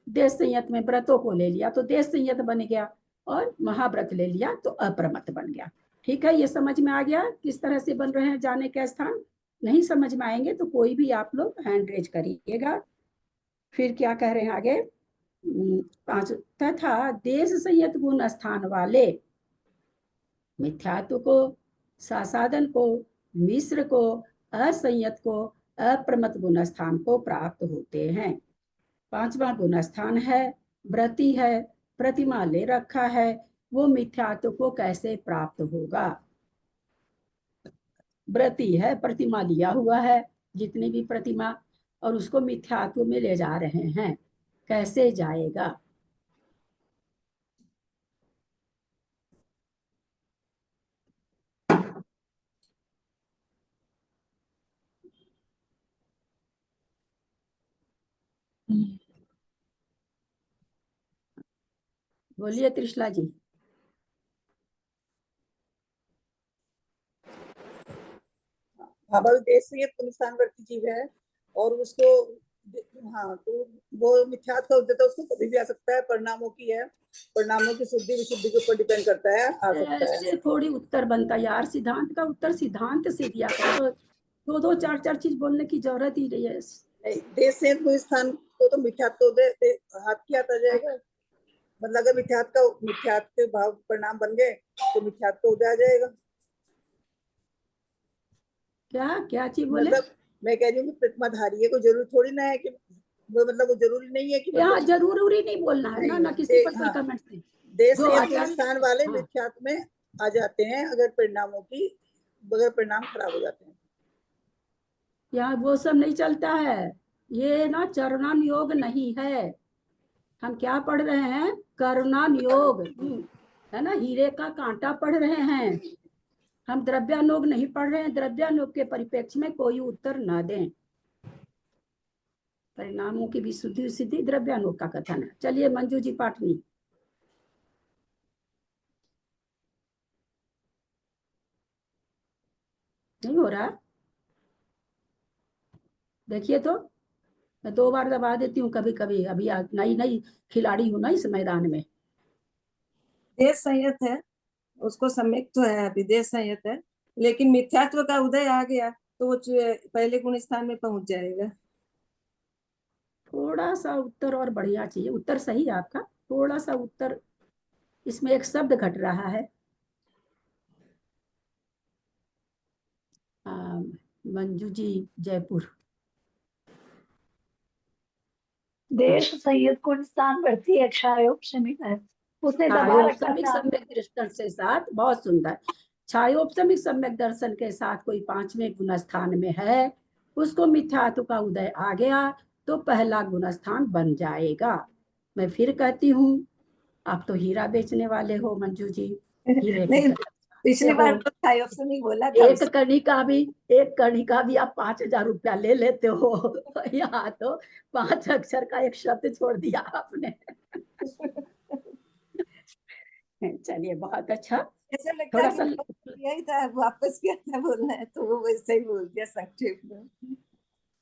देश संयत में व्रतों को ले लिया तो देश संयत बन गया, और महाव्रत ले लिया तो अप्रमत बन गया। ठीक है, ये समझ में आ गया किस तरह से बन रहे हैं जाने के स्थान? नहीं समझ में आएंगे तो कोई भी आप लोग हैंड रेज करिएगा। फिर क्या कह रहे हैं आगे? 5, तथा देश संयत गुण स्थान वाले मिथ्यात्व को, सासादन को, मिश्र को, असंयत को, अप्रमत गुण स्थान को प्राप्त होते हैं। 5वां गुण स्थान है, व्रती है, प्रतिमा ले रखा है, वो मिथ्यात्व को कैसे प्राप्त होगा? व्रती है, प्रतिमा लिया हुआ है, जितनी भी प्रतिमा, और उसको मिथ्यात्व में ले जा रहे हैं, कैसे जाएगा? बोलिए त्रिशला जी। हाँ, देश से ये गुलिस्तान बढ़ती जीव है और उसको हाँ, तो वो मिथ्यात्व का उदय तो उसको कभी भी आ सकता है, परिणामों की है, परिणामों की शुद्धि विशुद्धि के ऊपर डिपेंड करता है, आ सकता है। ऐसे थोड़ी उत्तर बनता यार, सिद्धांत का उत्तर सिद्धांत से दिया करो, दो दो चार चार चीज बोलने की जरूरत ही नहीं है। नहीं, देश से कोई स्थान को तो मिथ्यात्व उदय हाथ की आता जाएगा, मतलब अगर मिथ्यात्व भाव परिणाम बन गए तो मिथ्यात्व उदय आ जाएगा। क्या क्या चीज बोले? मतलब मैं कह रही हूँ कि प्रतिमाधारी है, कोई जरूरी थोड़ी ना है कि वो, मतलब वो जरूरी नहीं है कि यहाँ मतलब जरूरी नहीं बोलना है ना, ना किसी पर कोई हाँ, कमेंट नहीं। देश जो से आचार्य स्थान वाले हाँ, मिथ्यात्व में आ जाते हैं अगर परिणाम खराब हो जाते हैं। यहाँ वो सब नहीं चलता है, ये ना चरणान योग नहीं है। हम क्या पढ़ रहे हैं? करुणान योग, है ना, हीरे का कांटा पढ़ रहे हैं हम, द्रव्यानुग नहीं पढ़ रहे हैं। द्रव्यानुग के परिप्रेक्ष्य में कोई उत्तर न दें। परिणामों की विशुद्धि सिद्धि द्रव्यानुग का कथन है। चलिए मंजू जी पाटनी। नहीं हो रहा, देखिए तो, मैं 2 बार दबा देती हूँ कभी कभी, अभी नई नई खिलाड़ी हूँ ना इस मैदान में। देश संयत है, उसको सम्यक तो है, अभी देश संयत है, लेकिन मिथ्यात्व का उदय आ गया तो वो पहले गुण स्थान में पहुंच जाएगा। थोड़ा सा उत्तर और बढ़िया चाहिए। उत्तर सही है आपका, थोड़ा सा उत्तर, इसमें एक शब्द घट रहा है। मंजू जी जयपुर। देश संयुक्त गुण स्थान बढ़ती है, क्षारोपशमिक है, उसने दबा रखा छायोपशमिक था। सम्यक दर्शन के साथ, बहुत सुंदर, छायोपशमिक सम्यक दर्शन के साथ कोई 5वें गुण स्थान में है, उसको मिथ्यात्व का उदय आ गया तो पहला गुण स्थान बन जाएगा। मैं फिर कहती हूँ, आप तो हीरा बेचने वाले हो मंजू जी, हीरे के नहीं, कलर पिछली हो। बार तो छायोपशमिक बोला था एक कणी का भी आप 5,000 रुपया ले लेते हो। यहाँ तो 5 अक्षर का एक शब्द छोड़ दिया आपने। चलिए बहुत अच्छा। ऐसा लगता थोड़ा है सा कि यही था, वापस क्या था बोलना है तो वो वैसे ही बोल दिया संक्षेप में।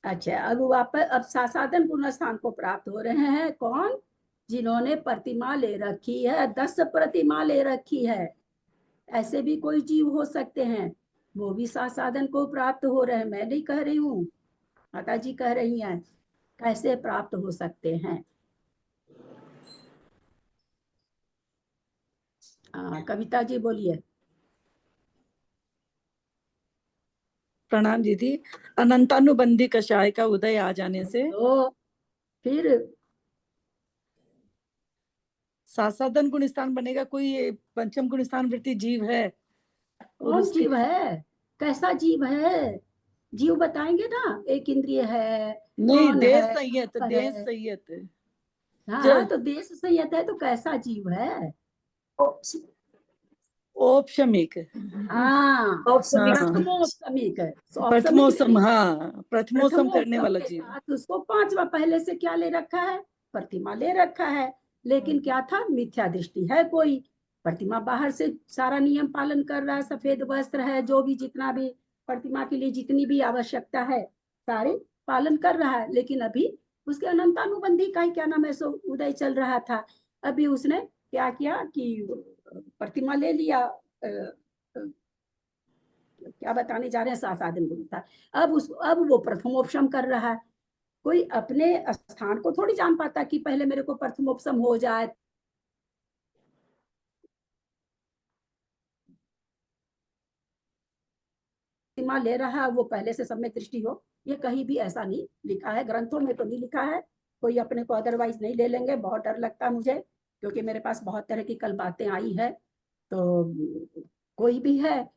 अच्छा, अब वापस, अब सासाधन गुण स्थान को प्राप्त हो रहे हैं कौन? जिन्होंने प्रतिमा ले रखी है, 10 प्रतिमा ले रखी है। ऐसे भी कोई जीव हो सकते हैं, वो भी सासाधन को प्राप्त हो रहे हैं। मैं नहीं कह रही हूँ, माता जी कह रही हैं। कैसे प्राप्त हो सकते हैं? कविता जी बोलिए। प्रणाम दीदी। अनंतानुबंधी कषाय का उदय आ जाने से तो फिर सासाधन गुण स्थान बनेगा। कोई पंचम गुण स्थान वृत्ति जीव है, और कौन उसके जीव है? कैसा जीव है? जीव बताएंगे ना, एक इंद्रिय है, नहीं, कौन देश है, संयत, पर देश है। संयत हाँ तो देश संयत है तो कैसा जीव है? औपशमिक। हाँ, औपशमिक हाँ, प्रथमोपशमिक है, औपशमिक प्रथमोसम, नहीं। हाँ, प्रथमोसम करने प्रथमोपशम वाला के जीव। साथ उसको 5वां पहले से क्या ले रखा है? प्रतिमा ले रखा है। लेकिन क्या था? मिथ्या दृष्टि है कोई। प्रतिमा बाहर से सारा नियम पालन कर रहा है, सफेद वस्त्र है, जो भी जितना भी प्रतिमा के लिए जितनी भी आवश्यकता है सारे पालन कर रहा है, लेकिन अभी उसके अनंतानुबंधी का ही क्या नाम है सो उदय चल रहा था। अभी उसने क्या किया कि प्रतिमा ले लिया, क्या बताने जा रहे हैं, सासाधन गुरु था। अब वो प्रथमोपशम कर रहा है। कोई अपने स्थान को थोड़ी जान पाता कि पहले मेरे को प्रथमोपशम हो जाए। प्रतिमा ले रहा है वो पहले से सब में दृष्टि हो, ये कहीं भी ऐसा नहीं लिखा है, ग्रंथों में तो नहीं लिखा है। कोई अपने को अदरवाइज नहीं ले लेंगे, बहुत डर लगता है मुझे, क्योंकि मेरे पास बहुत तरह की कल बातें आई है। तो कोई भी है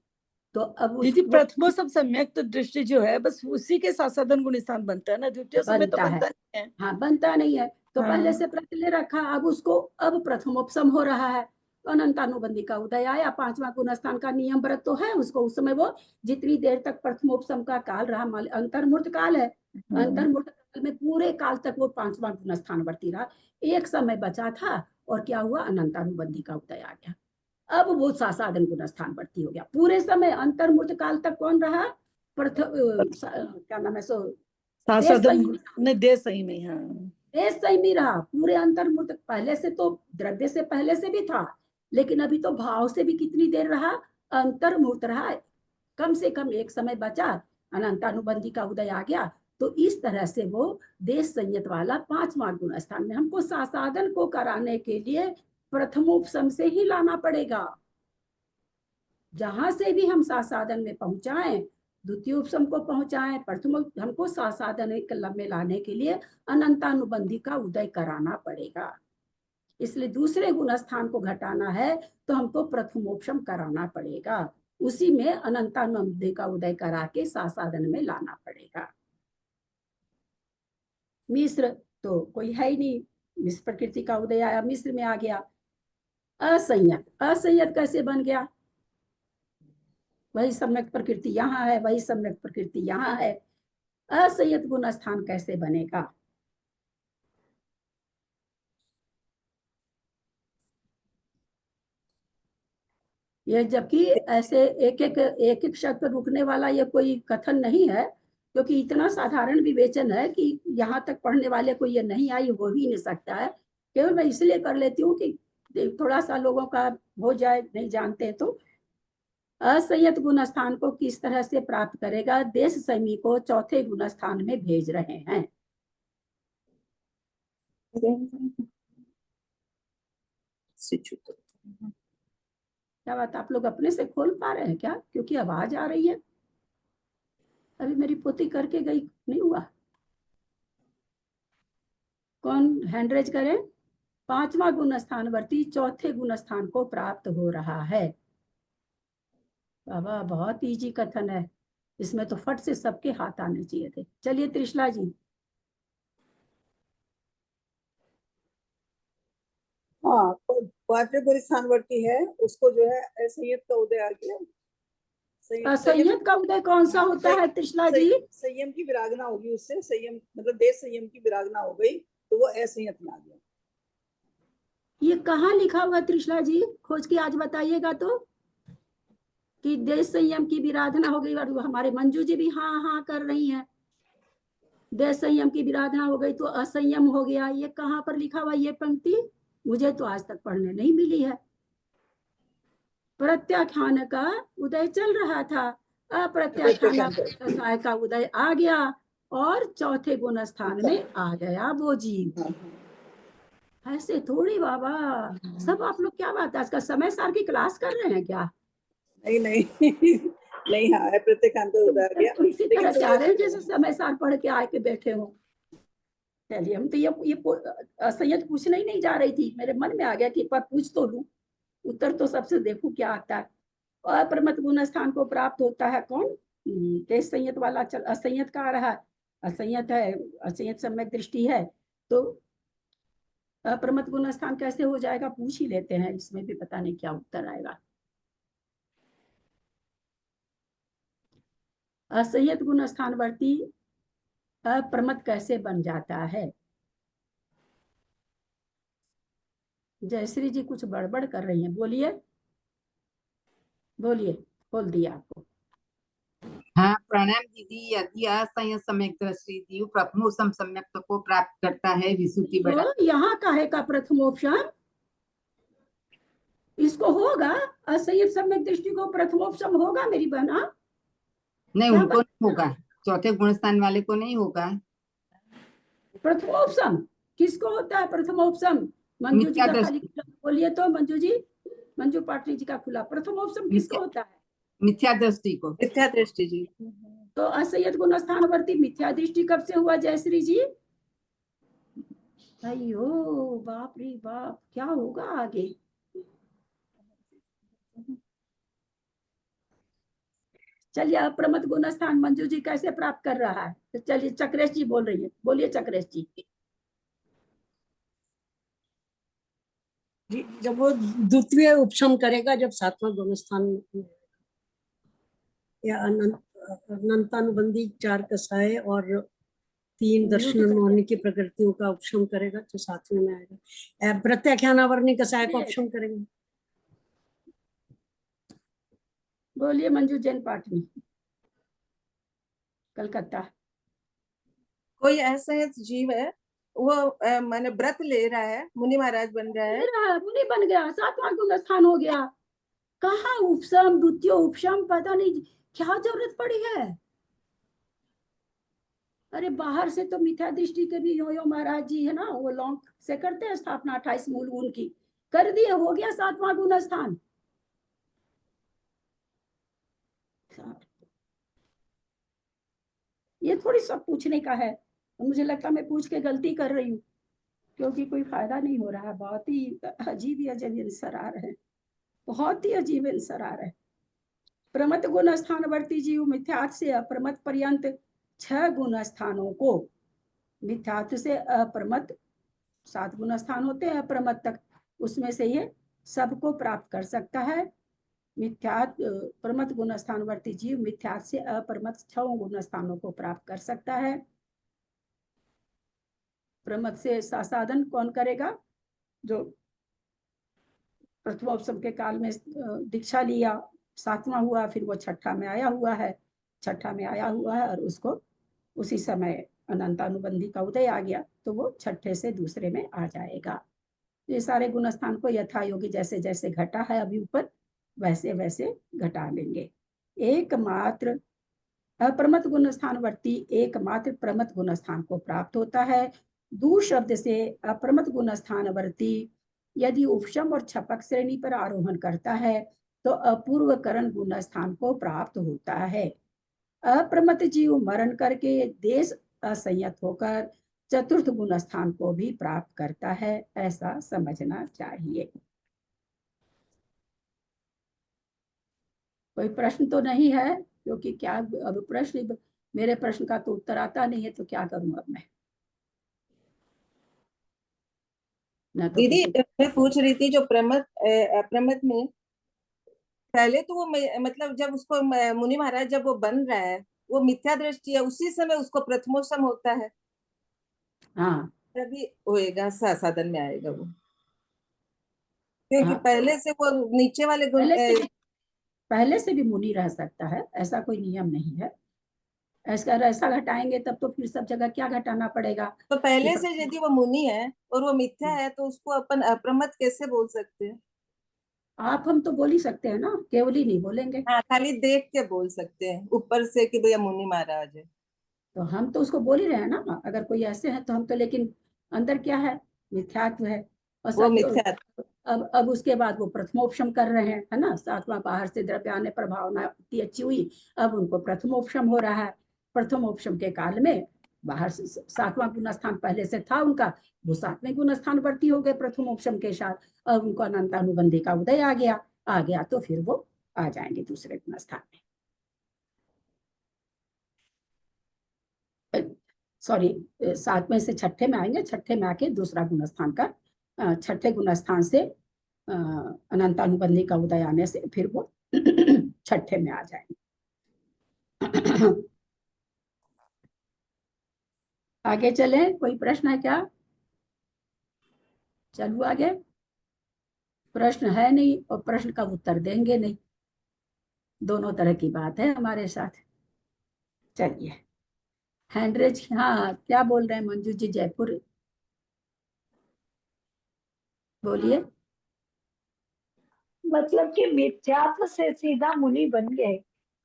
तो अब दीदी, वो प्रथमो सब सम्यक तो दृष्टि जो है, बस उसी के सासाधन गुण स्थान बनता है ना, द्वितीय समय तो बनता है। बनता नहीं है। हाँ बनता नहीं है, तो पहले हाँ, से प्रति ले रखा, अब उसको अब प्रथमोपशम हो रहा है तो अनंतानुबंधी का उदय आया। 5वां गुण स्थान का नियम व्रत तो है उसको, उस समय वो जितनी देर तक प्रथमोपशम का काल रहा, अंतर्मूर्त काल है, अंतर्मूर्त काल में पूरे काल तक वो 5वां गुण स्थान वर्ती रहा। एक समय बचा था और क्या हुआ? अनंतानुबंधी का उदय आ गया। अब वो सासाधन गुण स्थान वर्ती हो गया। पूरे समय अंतर्मूर्त काल तक कौन रहा? क्या नाम है सो साधन नहीं दे सही में, हाँ देश संयमी रहा, पूरे अंतर्मुक्त। पहले से तो द्रव्य से पहले से भी था, लेकिन अभी तो भाव से भी कितनी देर रहा, अंतर्मुक्त रहा। कम से कम एक समय बचा, अनंतानुबंधी का उदय आ गया। तो इस तरह से वो देश संयत वाला 5वां गुण स्थान में हमको साधन को कराने के लिए प्रथमोपसम से ही लाना पड़ेगा। जहां से भी हम साधन में पहुंचाएं, द्वितीय उपसम को पहुंचाएं, प्रथम हमको साधन में लाने के लिए अनंतानुबंधी का उदय कराना पड़ेगा। इसलिए दूसरे गुण स्थान को घटाना है तो हमको प्रथमोपसम कराना पड़ेगा, उसी में अनंतानुबंधी का उदय करा के साधन में लाना पड़ेगा। मिश्र तो कोई है ही नहीं, मिश्र प्रकृति का उदय आया, मिश्र में आ गया। असंयत, असंयत कैसे बन गया? वही सम्यक प्रकृति यहाँ है, वही सम्यक प्रकृति यहाँ है। असंयत गुण स्थान कैसे बनेगा? ये जबकि ऐसे एक एक शब्द रुकने वाला ये कोई कथन नहीं है, क्योंकि इतना साधारण विवेचन है कि यहाँ तक पढ़ने वाले को ये नहीं आई हो ही नहीं सकता है। केवल मैं इसलिए कर लेती हूँ कि थोड़ा सा लोगों का हो जाए, नहीं जानते तो। असंयत गुण स्थान को किस तरह से प्राप्त करेगा? देश संयमी को चौथे गुण स्थान में भेज रहे हैं। क्या बात, आप लोग अपने से खोल पा रहे हैं क्या? क्योंकि आवाज आ रही है। अभी मेरी पोती करके गई, नहीं हुआ। कौन हैंड रेज करे? 5वां गुण स्थान वर्ती चौथे गुण स्थान को प्राप्त हो रहा है। बाबा बहुत इजी कथन है, इसमें तो फट से सबके हाथ आने चाहिए थे। चलिए त्रिशला जी। हाँ, तो 5वें गुण स्थानवर्ती है, उसको जो है असंयत का उदय आ गया। असंयत का उदय कौन सा होता है त्रिशला जी? संयम की विरागना होगी उससे, संयम मतलब देश संयम की विरागना हो गई तो वो असंयत में आ गया। ये कहाँ लिखा हुआ त्रिशला जी? खोज के आज बताइएगा तो, कि देश संयम की विराधना हो गई। और हमारे मंजू जी भी हाँ हाँ कर रही हैं। देश संयम की विराधना हो गई तो असंयम हो गया। ये कहाँ पर लिखा हुआ ये पंक्ति? मुझे तो आज तक पढ़ने नहीं मिली है। प्रत्याख्यान का उदय चल रहा था, अप्रत्याख्यान कसाय का उदय आ गया और चौथे गुण स्थान में आ गया वो जीव। ऐसे थोड़ी बाबा, सब आप लोग क्या बात है, आज का समय सार की क्लास कर रहे हैं क्या? नहीं नहीं हाँ है, प्रत्याख्यान का उदय आ गया। तो इसी तरह जा रहे हैं जैसे समय सार पढ़ के आए के बैठे हो। चलिए, हम तो ये असंयत पूछने ही नहीं जा रही थी, मेरे मन में आ गया कि एक बार पूछ तो लूं, उत्तर तो सबसे देखूं क्या आता है। अप्रमत गुण स्थान को प्राप्त होता है कौन? देश संयत वाला असंयत का आ रहा है। असंयत है, असंयत सम्यक दृष्टि है, तो अप्रमत गुण स्थान कैसे हो जाएगा? पूछ ही लेते हैं, इसमें भी पता नहीं क्या उत्तर आएगा। असंयत गुण स्थान वर्ती अप्रमत कैसे बन जाता है? जयश्री जी कुछ बड़बड़ कर रही हैं, बोलिए बोलिए, खोल दिया आपको। हाँ प्रणाम दीदी। यदि असंयत सम्यक दृष्टि जीव प्रथमोपसम सम्यक को प्राप्त करता है विसुद्धि बड़ा। तो यहाँ काहे का प्रथमोपसम? इसको होगा, असंयत सम्यक दृष्टि को प्रथमोपसम होगा मेरी बहना। नहीं उनको नहीं होगा, चौथे गुण स्थान वाले को नहीं होगा। प्रथमोपसम किसको होता है? प्रथमोपसम मंजू जी का खाली बोलिए तो, मंजू जी, मंजू पाटनी जी का खुला। प्रथमोपसम किसको होता है? मिथ्या दृष्टि को। मिथ्या दृष्टि जी। तो असंयत गुण स्थानवर्ती मिथ्या दृष्टि कब से हुआ जयश्री जी? अयो बाप रे बाप, क्या होगा आगे? चलिए, अप्रमत गुण स्थान मंजू जी कैसे प्राप्त कर रहा है? तो चलिए चक्रेश जी बोल रही है, बोलिए चक्रेश जी। जी, जब वो द्वितीय उपशम करेगा, जब 7वां गुण स्थान या अनंतानुबंधी 4 कसाय और 3 दर्शन मौनी की प्रकृतियों का उपशम करेगा तो 7वें में आएगा। प्रत्याख्यानावर्णी कसाय का उपशम करेंगे। बोलिए मंजू जैन पाटनी, कलकत्ता। कोई ऐसा जीव है वो माने व्रत ले रहा है, मुनि महाराज बन रहा है, मुनि बन गया, सातवां गुण स्थान हो गया। कहाँ उपसम द्वितीय उपशम, पता नहीं क्या जरूरत पड़ी है। अरे बाहर से तो मिथ्या दृष्टि के भी यो महाराज जी है ना, वो लौंग से करते हैं स्थापना 28 मूल गुण की, कर दिए, हो गया सातवां गुण स्थान। ये थोड़ी सब पूछने का है, तो मुझे लगता मैं पूछ के गलती कर रही हूँ, क्योंकि कोई फायदा नहीं हो रहा है। बहुत ही अजीब ही अजब आंसर आ रहे हैं, बहुत ही अजीब आंसर आ रहे हैं। प्रमत गुण स्थानवर्ती जीव मिथ्यात् से अप्रमत पर्यंत 6 गुण स्थानों को, मिथ्यात् से अप्रमत 7 गुण स्थान होते हैं अप्रमत तक, उसमें से ये सबको प्राप्त कर सकता है। मिथ्यात् प्रमत गुण स्थानवर्ती जीव मिथ्यात् से अप्रमत 6 गुण स्थानों को प्राप्त कर सकता है। प्रमत से साधन कौन करेगा? जो प्रथमोपसम के काल में दीक्षा लिया, 7वां हुआ, फिर वो 6ठा में आया हुआ है, 6ठा में आया हुआ है, और उसको उसी समय अनंतानुबंधी का उदय आ गया, तो वो 6ठे से दूसरे में आ जाएगा। ये सारे गुण स्थान को यथा योगी जैसे जैसे घटा है अभी ऊपर, वैसे वैसे घटा लेंगे। एकमात्र अप्रमत गुण स्थानवर्ती एकमात्र प्रमत गुण स्थान को प्राप्त होता है। दू शब्द से अप्रमत गुण स्थानवर्ती यदि उपशम और छपक श्रेणी पर आरोहण करता है तो अपूर्व करण गुण स्थान को प्राप्त होता है। अप्रमत जीव मरण करके देश असंयत होकर चतुर्थ गुण स्थान को भी प्राप्त करता है, ऐसा समझना चाहिए। कोई प्रश्न तो नहीं है, क्योंकि क्या अब प्रश्न, मेरे प्रश्न का तो उत्तर आता नहीं है, तो क्या करूं अब मैं। ना तो दीदी किसी मैं पूछ रही थी जो अप्रमत में पहले तो वो मतलब जब उसको मुनि महाराज जब वो बन रहा है, वो मिथ्या दृष्टि है, उसी समय उसको प्रथमोपसम होता है, हाँ तभी होएगा साधन में आएगा वो, क्योंकि हाँ, पहले से वो नीचे वाले गुण पहले से भी मुनि रह सकता है, ऐसा कोई नियम नहीं है। ऐसा घटाएंगे तब तो फिर सब जगह क्या घटाना पड़ेगा। तो पहले से यदि वो मुनि है और वो मिथ्या है, तो उसको अपन अप्रमत कैसे बोल सकते हैं? हम तो बोल ही सकते हैं ना, केवल ही नहीं बोलेंगे। हाँ, खाली देख के बोल सकते हैं ऊपर से कि भैया मुनि महाराज है, तो हम तो उसको बोल ही रहे हैं ना, अगर कोई ऐसे हैं तो हम तो, लेकिन अंदर क्या है, मिथ्यात्व है। और वो सब मिथ्या। अब उसके बाद वो प्रथमोपशम कर रहे हैं, है ना, 7वां बाहर से द्रव्य आने पर भावना इतनी अच्छी हुई, अब उनको प्रथमोपशम हो रहा है। प्रथमोपशम के काल में बाहर से 7वां गुण स्थान पहले से था उनका, वो 7वें गुण स्थान वर्ती हो गए प्रथमोपशम के साथ, अब उनको अनंतानुबंधी का उदय आ गया तो फिर वो आ जाएंगे दूसरे गुण स्थान में। सॉरी, 7वें से 6ठे में आएंगे, 6ठे में आके दूसरा गुण स्थान का 6ठे गुण स्थान से अनंतानुबंधी का उदय आने से फिर वो 6ठे में आ जाएंगे। आगे चले, कोई प्रश्न है क्या? चलू आगे। प्रश्न है नहीं और प्रश्न का उत्तर देंगे नहीं, दोनों तरह की बात है हमारे साथ। चलिए, हैंडरेज, हाँ क्या बोल रहे हैं मंजू जी जयपुर, बोलिए। मतलब कि मिथ्यात्व से सीधा मुनि बन गए,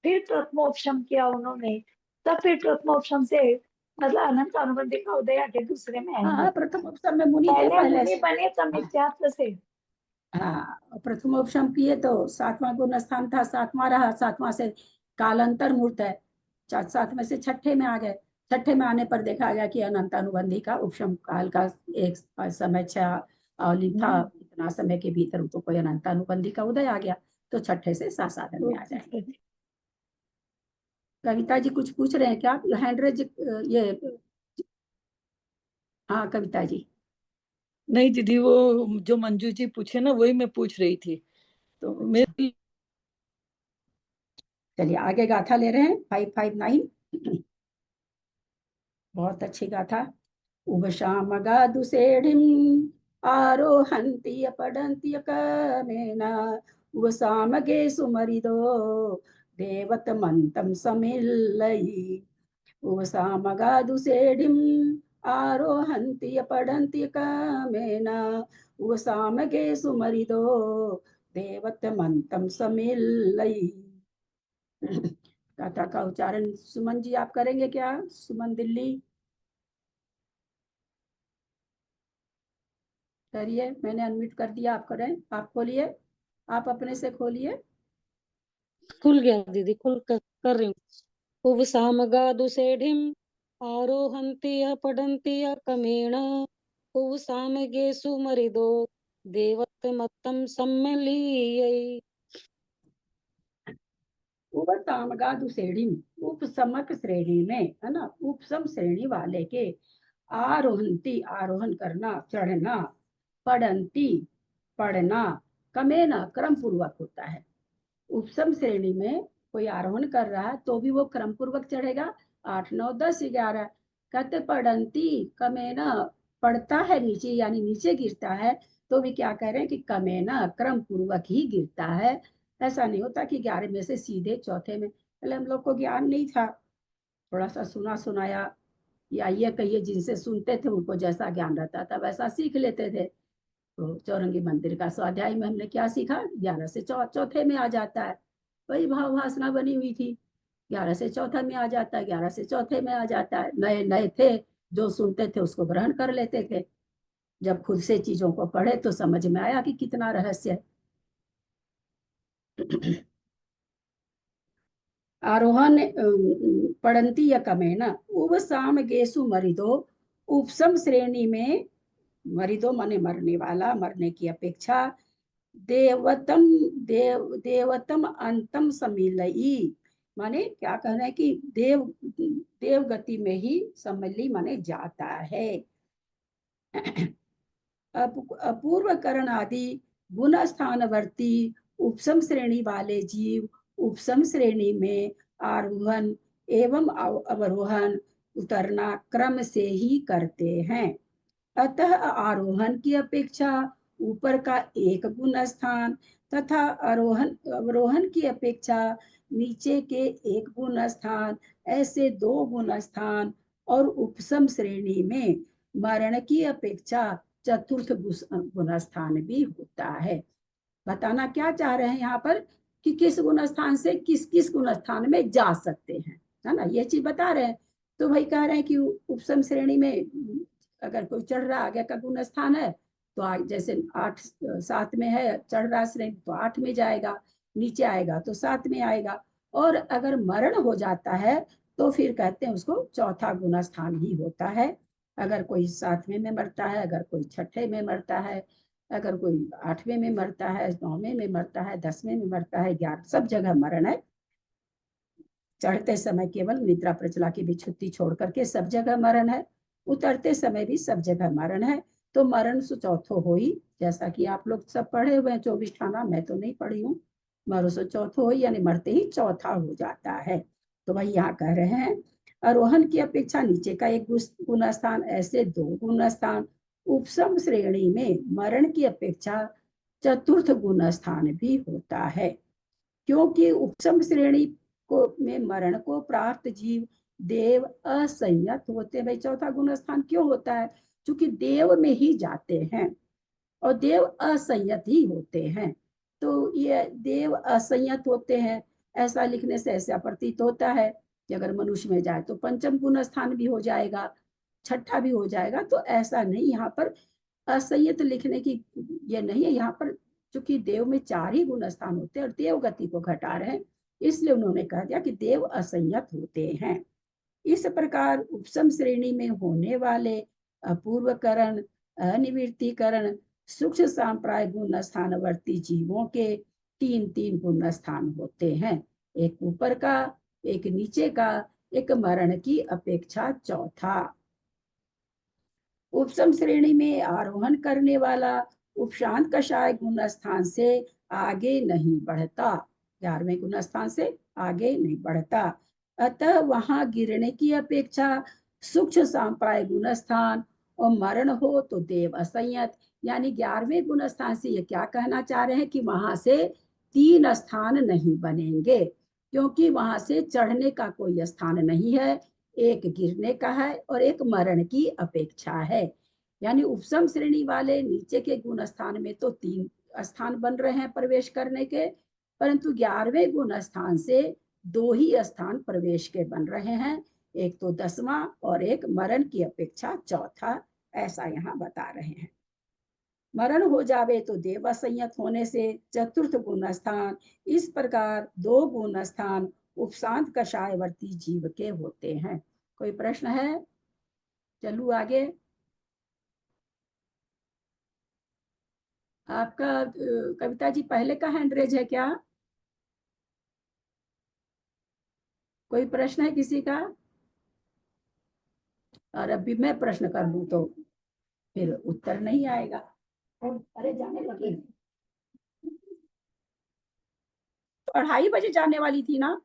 फिर प्रथमोपशम किया उन्होंने, तब फिर प्रथमोपशम से मतलब अनंत अनुबंधी का उदय आके दूसरे में आएंगे। हाँ, प्रथमोपशम में मुनि थे पहले पहले मुनि से। बने तब मिथ्यात्व से। हाँ, प्रथमोपशम किए तो 7वां गुण स्थान था, 7वां रहा, 7वां से कालांतर मूर्त है, 7वें से 6ठे में आ गए। 6ठे में आने पर देखा गया कि अनंत अनुबंधी का उपशम काल का एक समय अवधि था, इतना समय के भीतर तो कोई अनंत अनुबंधी का उदय आ गया, तो 6ठे से साधन में आ जाएंगे। कविता जी कुछ पूछ रहे हैं क्या? हैंडरेज ये, हाँ कविता जी। नहीं दीदी, वो जो मंजू जी पूछे ना वही मैं पूछ रही थी, तो मेरी। चलिए आगे गाथा ले रहे हैं 559। बहुत अच्छी गाथा। उवशामगादुसेढिम् आरोहन्ति पडन्ति कमेन उवसामगे सुमरिदो देवतमन्तं समिल्लयि उवसामगादुसेढिम् आरोहन्ति पडन्ति कामेन उवसामगे सुमरिदो देवतमन्तं समिल्लै। गाथा का उच्चारण सुमन जी आप करेंगे क्या? सुमन दिल्ली करिए, मैंने अनम्यूट कर दिया, आप करें, आप खोलिए, आप अपने से खोलिए। खुल गया दीदी, कर रही हूँ। उवसामगादुसेढिम् आरोहन्ति पडन्ति कमेण उवसामगे सुमरिदो देवतमत्तं सम्मिल्यै। उपसामगादुसेढिम्, उपसमक श्रेणी में, है ना, उपसम श्रेणी वाले के, आरोहंती आरोहण करना, चढ़ना, पढ़ंती पढ़ना, कमेना क्रम पूर्वक होता है। उपसम श्रेणी में कोई आरोहण कर रहा है तो भी वो क्रम पूर्वक चढ़ेगा, 8 9 10 11। कहते पढ़ंती कमेना, पढ़ता है नीचे यानी नीचे गिरता है, तो भी क्या कह रहे हैं कि कमेना क्रम पूर्वक ही गिरता है। ऐसा नहीं होता कि 11 में से सीधे चौथे में। पहले हम लोग को ज्ञान नहीं था, थोड़ा सा सुना सुनाया, या ये कहिए जिनसे सुनते थे उनको जैसा ज्ञान रहता था वैसा सीख लेते थे। तो चौरंगी मंदिर का स्वाध्याय में हमने क्या सीखा, 11 से चौथे में आ जाता है, वही भाव वासना बनी हुई थी, 11 से चौथा में आ जाता है, 11 से चौथे में आ जाता है। नए नए थे, जो सुनते थे उसको ग्रहण कर लेते थे, जब खुद से चीजों को पढ़े तो समझ में आया कि कितना रहस्य है। आरोहण पढ़ंती या कमेना उपसाम गेसु मरिदो, उपसम श्रेणी में, मरिदो माने मरने वाला, मरने की अपेक्षा, देवतम अंतम समिलई माने क्या कहना है कि देव गति में ही सम्मिली माने जाता है। अपूर्व करण आदि गुण स्थानवर्ती उपसम श्रेणी वाले जीव उपसम श्रेणी में आरोहण एवं अवरोहण उतरना क्रम से ही करते हैं। अतः आरोहण की अपेक्षा ऊपर का एक गुण स्थान तथा अवरोहण की अपेक्षा नीचे के एक गुण स्थान, ऐसे 2 गुण स्थान, और उपसम श्रेणी में मरण की अपेक्षा चतुर्थ गुण स्थान भी होता है। बताना क्या चाह रहे हैं यहाँ पर कि किस गुण स्थान से किस किस गुण स्थान में जा सकते हैं, है ना, ये चीज बता रहे हैं। तो भाई कह रहे हैं कि उपसम श्रेणी में अगर कोई चढ़ रहा आगे का गुण स्थान है तो जैसे 8 7 में है चढ़ रहा श्रेणी तो 8 में जाएगा, नीचे आएगा तो 7 में आएगा, और अगर मरण हो जाता है तो फिर कहते हैं उसको चौथा गुण स्थान ही होता है। अगर कोई 7वें में मरता है, अगर कोई 6ठे में मरता है, अगर कोई 8वें में मरता है, 9वें में मरता है, 10वें में मरता है, 11 सब जगह मरण है। चढ़ते समय केवल निद्रा प्रचला की विच्छुत्ति छोड़ करके सब जगह मरण है, उतरते समय भी सब जगह मरण है। तो मरण सो चौथो हो ही, जैसा कि आप लोग सब पढ़े हुए हैं 24 ठाना, मैं तो नहीं पढ़ी हूँ। मरो सो चौथो हो यानी मरते ही चौथा हो जाता है। तो वही यहाँ कह रहे हैं आरोहण की अपेक्षा नीचे का एक गुण स्थान, ऐसे 2 गुण स्थान, उपसम श्रेणी में मरण की अपेक्षा चतुर्थ गुण स्थान भी होता है। क्योंकि उपसम श्रेणी को में मरण को प्राप्त जीव देव असंयत होते। भाई चौथा गुण स्थान क्यों होता है? क्योंकि देव में ही जाते हैं और देव असंयत ही होते हैं। तो ये देव असंयत होते हैं, ऐसा लिखने से ऐसा प्रतीत होता है कि अगर मनुष्य में जाए तो पंचम गुण स्थान भी हो जाएगा, छठा भी हो जाएगा। तो ऐसा नहीं, यहाँ पर असंयत लिखने की ये नहीं है। यहाँ पर चूंकि देव में 4 ही गुण स्थान होते हैं और देव गति को घटा रहे हैं, इसलिए उन्होंने कह दिया कि देव असंयत होते हैं। इस प्रकार उपसम श्रेणी में होने वाले अपूर्वकरण, अनिवृत्तिकरण, सूक्ष्म सांप्राय गुण स्थानवर्ती जीवों के 3 गुण स्थान होते हैं, एक ऊपर का, एक नीचे का, एक मरण की अपेक्षा चौथा। उपसम श्रेणी में आरोहण करने वाला उपशांत कषाय गुण स्थान से आगे नहीं बढ़ता, 11वें गुण स्थान से आगे नहीं बढ़ता। अतः वहां गिरने की अपेक्षा सूक्ष्म सांप्राय गुण स्थान और मरण हो तो देव असंयत, यानी 11वें गुण स्थान से ये क्या कहना चाह रहे हैं कि वहां से 3 स्थान नहीं बनेंगे, क्योंकि वहां से चढ़ने का कोई स्थान नहीं है, एक गिरने का है और एक मरण की अपेक्षा है। यानी उपसम श्रेणी वाले नीचे के गुण स्थान में तो 3 स्थान बन रहे हैं प्रवेश करने के, परंतु 11वें गुण स्थान से 2 ही स्थान प्रवेश के बन रहे हैं, एक तो 10वां और एक मरण की अपेक्षा चौथा, ऐसा यहाँ बता रहे हैं। मरण हो जावे तो देव असंयत होने से चतुर्थ गुण स्थान, इस प्रकार 2 गुण स्थान उपशांत कषायवर्ती जीव के होते हैं। कोई प्रश्न है? चलू आगे। आपका कविता जी पहले का हैंड रेज है क्या? कोई प्रश्न है किसी का? और अभी मैं प्रश्न कर लूं तो फिर उत्तर नहीं आएगा। अरे जाने लगे, 2:30 बजे जाने वाली थी ना।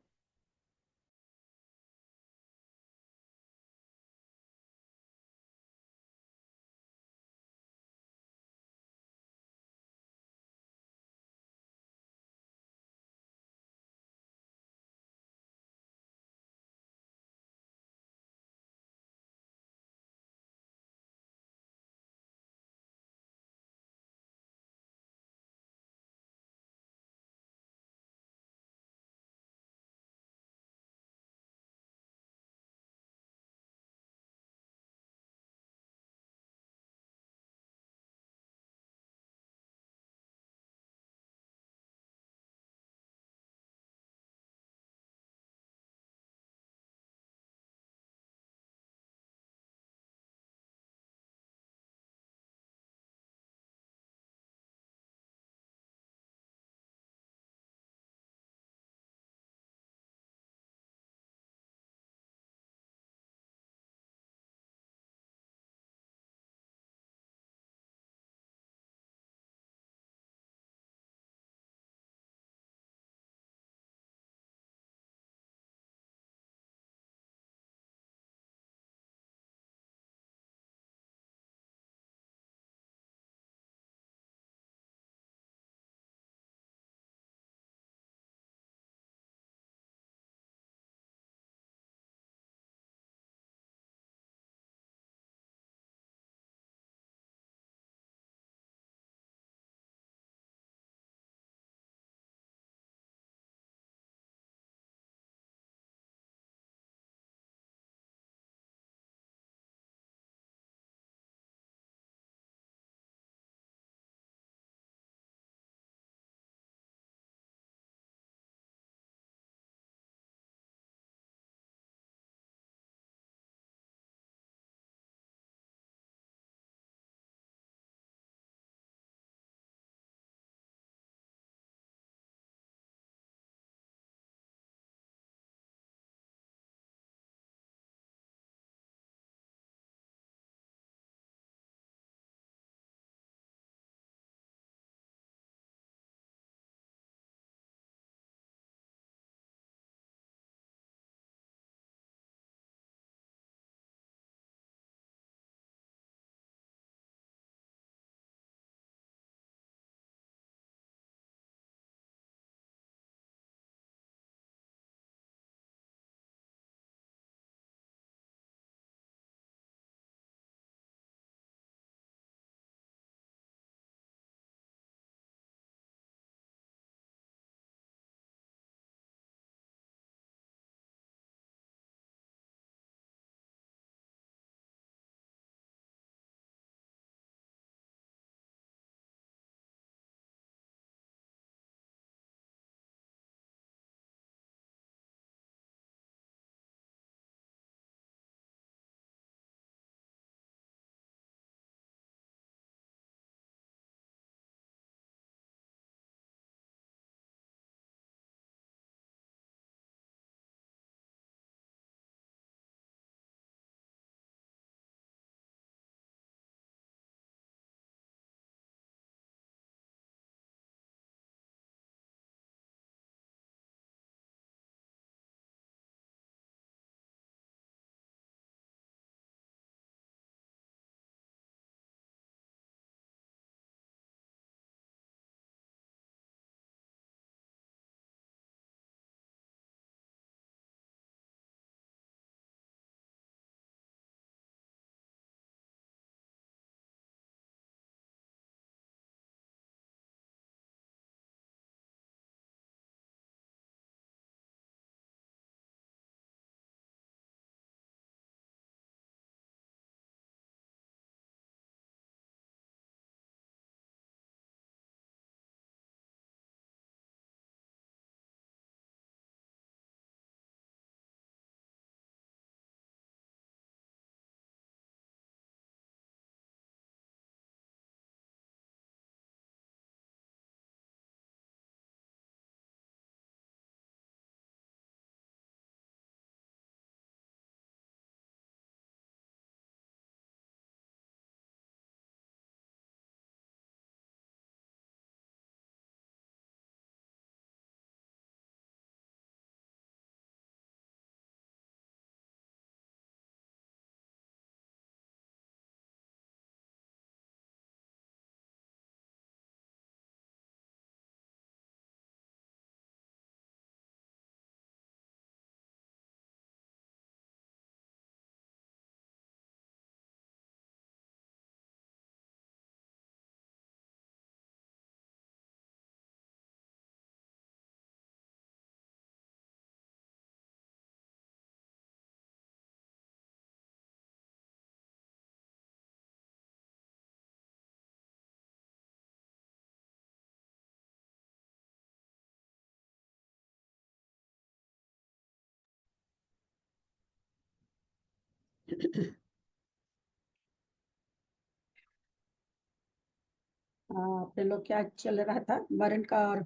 अपने लोग क्या चल रहा था, मरण का और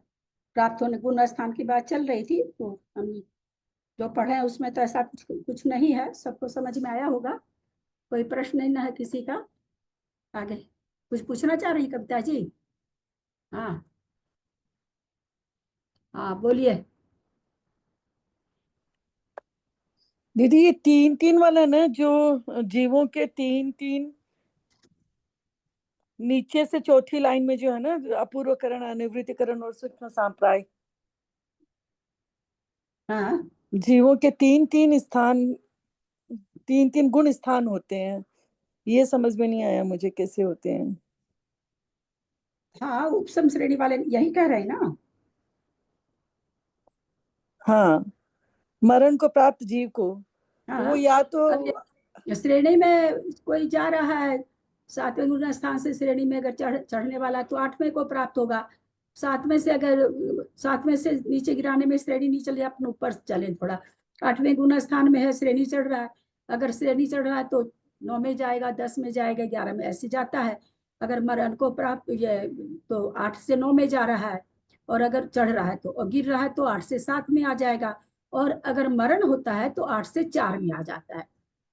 प्राप्त होने गुण स्थान की बात चल रही थी। तो हम जो पढ़े हैं उसमें तो ऐसा कुछ नहीं है, सबको समझ में आया होगा। कोई प्रश्न नहीं ना है किसी का? आगे कुछ पूछना चाह रही कविता जी? हाँ हाँ बोलिए। दीदी ये 3-3 वाला ना, जो जीवों के 3-3 नीचे से चौथी लाइन में जो है ना, अपूर्वकरण, अनिवृत्तिकरण और सूक्ष्म सांप्राय, हाँ जीवों के 3-3 स्थान, 3-3 गुण स्थान होते हैं। ये समझ में नहीं आया मुझे कैसे होते हैं। हाँ, उपसम श्रेणी वाले यही कह रहे हैं ना। हाँ, मरण को प्राप्त जीव को, तो वो हाँ, या तो अब श्रेणी में कोई जा रहा है 7वें गुण स्थान से श्रेणी में, अगर चढ़ने वाला तो 8वें को प्राप्त होगा। 7वें से अगर 7वें से नीचे गिराने में श्रेणी नहीं चले, अपन ऊपर चले थोड़ा। 8वें गुण स्थान में है, श्रेणी चढ़ रहा है। अगर श्रेणी चढ़ रहा है तो 9 में जाएगा, 10 में जाएगा, 11 में, ऐसे जाता है। अगर मरण को प्राप्त ये तो 8 से 9 में जा रहा है, और अगर चढ़ रहा है तो, और गिर रहा है तो 8 से 7 में आ जाएगा, और अगर मरण होता है तो 8 से 4 में आ जाता है।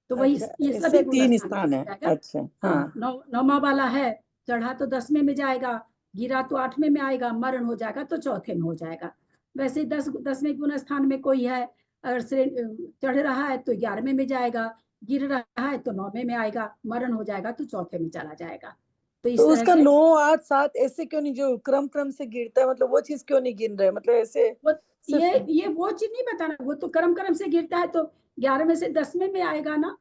तो वही अच्छा, ये इससे सभी गुण 3 स्थान स्थान है। जाएगा। अच्छा, हाँ, 9वां वाला है, चढ़ा तो 10वें में जाएगा, गिरा तो 8वें में आएगा, मरण हो जाएगा तो चौथे में हो जाएगा। वैसे 10वें गुण स्थान में कोई है, अगर चढ़ रहा है तो 11वें में जाएगा, गिर रहा है तो 9वें में आएगा, मरण हो जाएगा तो चौथे में चला जाएगा। तो इस तो तरह उसका से 9, 8, 7 ऐसे क्यों नहीं, जो क्रम क्रम से गिरता है, मतलब वो चीज क्यों नहीं गिन रहे, मतलब ऐसे वो सिर्फ। ये वो चीज नहीं बताना, वो तो क्रम क्रम से गिरता है, तो 11वें से 10वें में आएगा ना,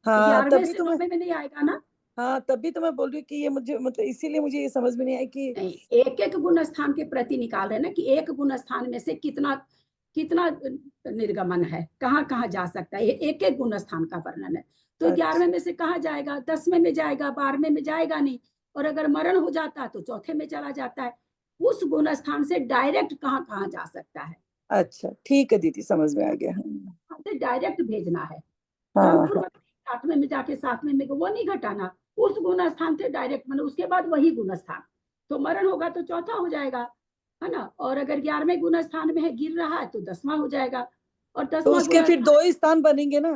हाँ 11वें से 9वें में नहीं आएगा ना। हाँ, तभी तो मैं बोल रही हूँ कि ये मुझे, मतलब इसीलिए मुझे ये समझ में नहीं आया कि नहीं, एक एक गुण स्थान के प्रति निकाल रहे हैं ना, कि एक गुण स्थान में से कितना कितना निर्गमन है, कहाँ कहाँ जा सकता है, एक एक गुण स्थान का वर्णन है। तो 11वें में से कहाँ जाएगा, 10वें में जाएगा, 12वें में जाएगा नहीं। और अगर मरण हो जाता है तो चौथे में चला जाता है। उस गुण स्थान से डायरेक्ट कहाँ कहाँ जा सकता है, अच्छा ठीक है दीदी, समझ में आ गया। डायरेक्ट भेजना है। क्रम हाँ पूर्वक 8वें में जाके 7वें में वो नहीं घटाना, उस गुण स्थान से डायरेक्ट, मतलब उसके बाद वही गुण स्थान। तो मरण होगा तो चौथा हो जाएगा, है ना। और अगर 11वें गुण स्थान में है, गिर रहा है तो 10वां हो जाएगा। और तो 10वां उसके गुण फिर 2 स्थान बनेंगे ना,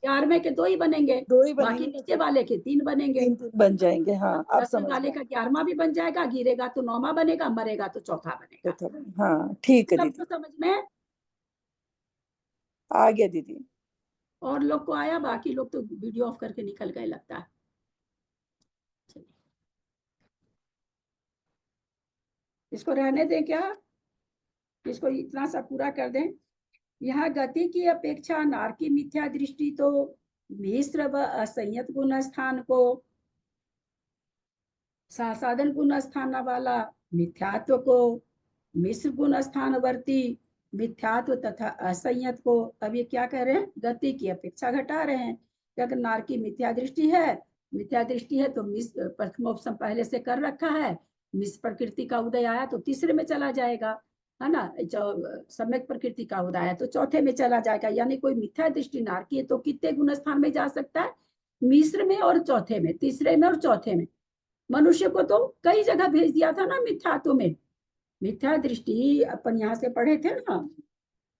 11वें के 2 ही बनेंगे, 2 ही बाकी बनेंगे ना, नीचे फिर वाले के 3 बनेंगे। 3 बन जाएंगे। हाँ, अब 10वें समझ वाले में का 11वां भी बन जाएगा, गिरेगा तो 9वां बनेगा, मरेगा तो चौथा बनेगा। आया। हाँ ठीक है दीदी, सबको समझ में आ गया दीदी। और लोग को आया, बाकी लोग तो वीडियो ऑफ करके निकल गए लगता है। इसको रहने दें क्या, इसको इतना सा पूरा कर दें। यहाँ गति की अपेक्षा नार की मिथ्या दृष्टि तो मिश्र व असंयत गुण स्थान को सासाधन गुण स्थान वाला मिथ्यात्व को, मिश्र गुण स्थान वर्ती मिथ्यात्व तथा असंयत को। अब ये क्या कह रहे हैं, गति की अपेक्षा घटा रहे हैं। अगर नार की मिथ्या दृष्टि है तो मिश्र प्रथमोपसम पहले से कर रखा है, मिश्र प्रकृति का उदय आया तो तीसरे में चला जाएगा, है ना। सम्यक प्रकृति का उदय है तो चौथे में चला जाएगा। यानी कोई मिथ्या दृष्टि नार की है तो कितने गुण स्थान में जा सकता है, मिश्र में और चौथे में, तीसरे में और चौथे में। मनुष्य को तो कई जगह भेज दिया था ना मिथ्यात्व में। मिथ्या दृष्टि अपन यहाँ से पढ़े थे ना,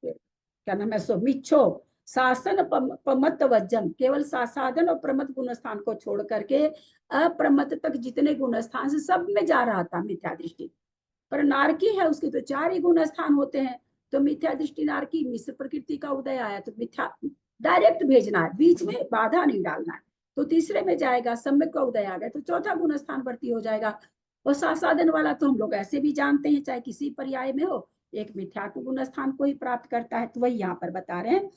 क्या नाम है, सो मिच्छो शासन प्रमत्त वज्जम, केवल सासाधन और प्रमत गुण स्थान को छोड़ करके अप्रमत तक जितने गुण स्थान से सब में जा रहा था मिथ्या दृष्टि। पर नारकी है, उसके तो 4 ही गुण स्थान होते हैं। तो मिथ्या दृष्टि नारकी, मिश्र प्रकृति का उदय आया तो मिथ्या डायरेक्ट भेजना है, बीच में बाधा नहीं डालना है। तो तीसरे में जाएगा, सम्यक का उदय आ गया तो चौथा गुण स्थान वर्ती हो जाएगा। और सासाधन वाला तो हम लोग ऐसे भी जानते हैं, चाहे किसी पर्याय में हो, एक मिथ्यात्व गुण स्थान को ही प्राप्त करता है। तो वही यहाँ पर बता रहे हैं,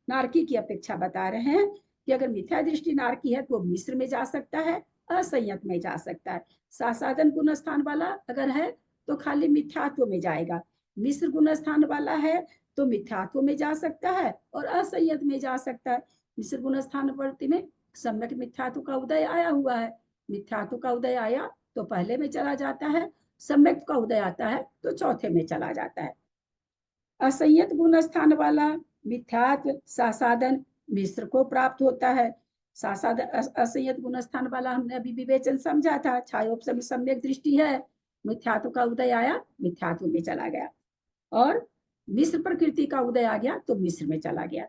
नारकी की अपेक्षा बता रहे हैं कि अगर मिथ्या दृष्टि नारकी है तो वो मिश्र में जा सकता है, असंयत में जा सकता है। सासाधन गुण स्थान वाला अगर है तो खाली मिथ्यात्व में जाएगा, मिश्र गुण स्थान वाला है तो मिथ्यात्व में जा सकता है और असंयत में जा सकता है। मिश्र गुण स्थान वर्ती में सम्यक मिथ्यात्व का उदय आया हुआ है, मिथ्यात्व का उदय आया तो पहले में चला जाता है, सम्यक का उदय आता है तो चौथे में चला जाता है। असंयत गुण स्थान वाला मिथ्यात्व सासाधन मिश्र को प्राप्त होता है, असंयत गुण स्थान वाला हमने अभी विवेचन समझा था। छायोपशम सम्यक दृष्टि है, मिथ्यात्व का उदय आया, मिथ्यात्व में चला गया, और मिश्र प्रकृति का उदय आ गया तो मिश्र में चला गया।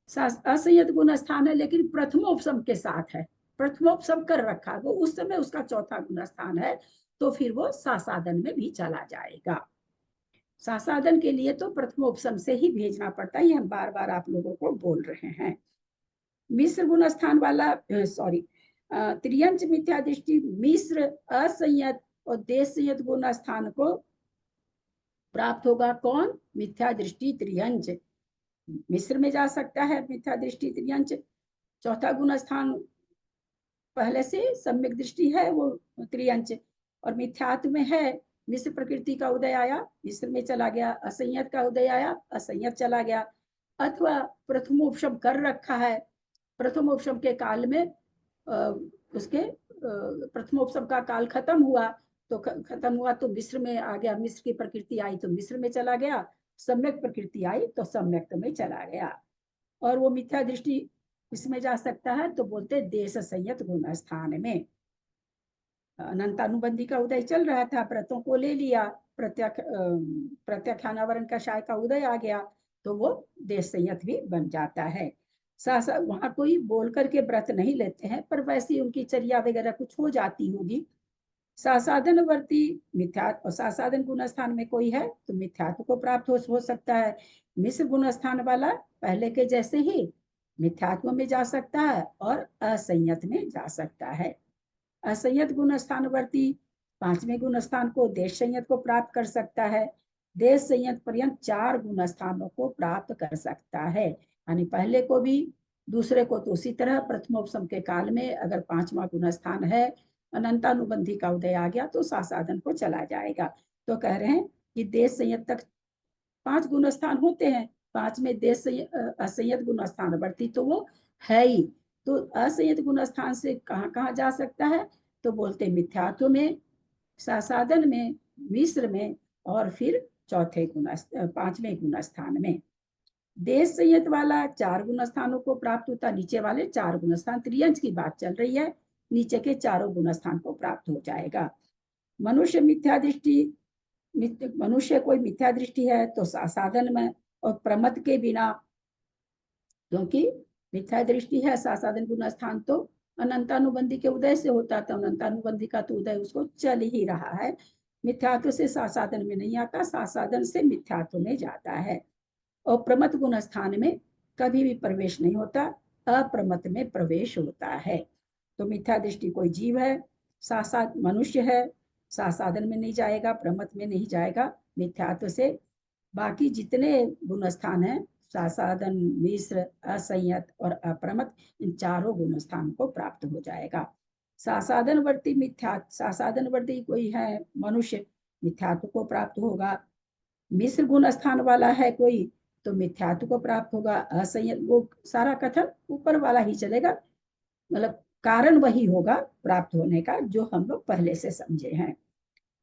असंयत गुण स्थान है लेकिन प्रथमोपशम के साथ है, प्रथमोपशम कर रखा, वो उस समय उसका चौथा गुण स्थान है, तो फिर वो सासाधन में भी चला जाएगा। सासाधन के लिए तो प्रथमोपशम से ही भेजना पड़ता है, ये हम बार बार आप लोगों को बोल रहे हैं। मिश्र गुण स्थान वाला त्रियंच मिथ्या दृष्टि मिश्र असंयत और देश संयत गुण स्थान को प्राप्त होगा। कौन? मिथ्या दृष्टि त्रियंच मिश्र में जा सकता है, मिथ्या दृष्टि त्रियंच। चौथा गुण स्थान पहले से सम्यक दृष्टि है वो त्रियंच, और मिथ्यात्व में है मिश्र प्रकृति का उदय आया, मिश्र में चला गया, असंयत का उदय आया, असंयत चला गया, अथवा प्रथमोपशम कर रखा है, प्रथमोपशम के काल में उसके प्रथमोपशम का काल खत्म हुआ तो मिश्र में आ गया, मिश्र की प्रकृति आई तो मिश्र में चला गया, सम्यक प्रकृति आई तो सम्यक में चला गया। और वो मिथ्या दृष्टि इसमें जा सकता है तो बोलते देश संयत गुण स्थान में। अनंतानुबंधी का उदय चल रहा था, व्रतों को ले लिया, प्रत्याख्यानावरण का शाय का उदय आ गया तो वो देश संयत भी बन जाता है। वहां कोई बोल करके व्रत नहीं लेते हैं, पर वैसी उनकी चर्या वगैरह कुछ हो जाती होगी। सासाधनवर्ती मिथ्या और सासाधन गुण स्थान में कोई है तो मिथ्यात्व को प्राप्त हो सकता है। मिश्र गुण स्थान वाला पहले के जैसे ही मिथ्यात्व में जा सकता है और असंयत में जा सकता है। असंयत गुण स्थानवर्ती पांचवें गुण स्थान को देश संयत को प्राप्त कर सकता है। देश संयत पर्यंत 4 गुण स्थानों को प्राप्त कर सकता है, यानी पहले को भी दूसरे को तो उसी तरह प्रथमोपशम के काल में अगर 5वां गुण स्थान है, अनंतानुबंधी का उदय आ गया तो सासाधन को चला जाएगा। तो कह रहे हैं कि देश संयत तक 5 गुण स्थान होते हैं, 5 में देश असंयत गुण स्थान बढ़ती तो वो है ही। तो असंयत गुण स्थान से कहाँ कहाँ जा सकता है तो बोलते मिथ्यात्व में, सासाधन में, मिश्र में, और फिर चौथे गुण 5वें गुण स्थान में। देश संयत वाला 4 गुण स्थानों को प्राप्त होता, नीचे वाले 4 गुण स्थान, त्रियंच की बात चल रही है, नीचे के 4 गुण स्थान को प्राप्त हो जाएगा। मनुष्य मिथ्या दृष्टि, मनुष्य कोई मिथ्या दृष्टि है तो सासाधन में और प्रमत के बिना, क्योंकि मिथ्या दृष्टि है सासाधन गुण स्थान तो अनंतानुबंधी के उदय से होता था, अनंतानुबंधी का तो उदय उसको चल ही रहा है, मिथ्यात्व से सासाधन में नहीं आता, सासाधन से मिथ्यात्व में जाता है। और प्रमत गुण स्थान में कभी भी प्रवेश नहीं होता, अप्रमत में प्रवेश होता है। तो मिथ्या दृष्टि कोई जीव है, मनुष्य है, सासाधन में नहीं जाएगा, प्रमत में नहीं जाएगा, मिथ्यात्व से। बाकी जितने गुण स्थान है सासाधन, मिश्र, असंयत और अप्रमत, इन 4 गुण स्थान को प्राप्त हो जाएगा। सासाधनवर्ती सासाधनवर्ती कोई है मनुष्य, मिथ्यात्व को प्राप्त होगा। मिश्र गुण स्थान वाला है कोई तो मिथ्यात्व को प्राप्त होगा। असंयत, वो सारा कथन ऊपर वाला ही चलेगा, मतलब कारण वही होगा प्राप्त होने का जो हम लोग पहले से समझे हैं।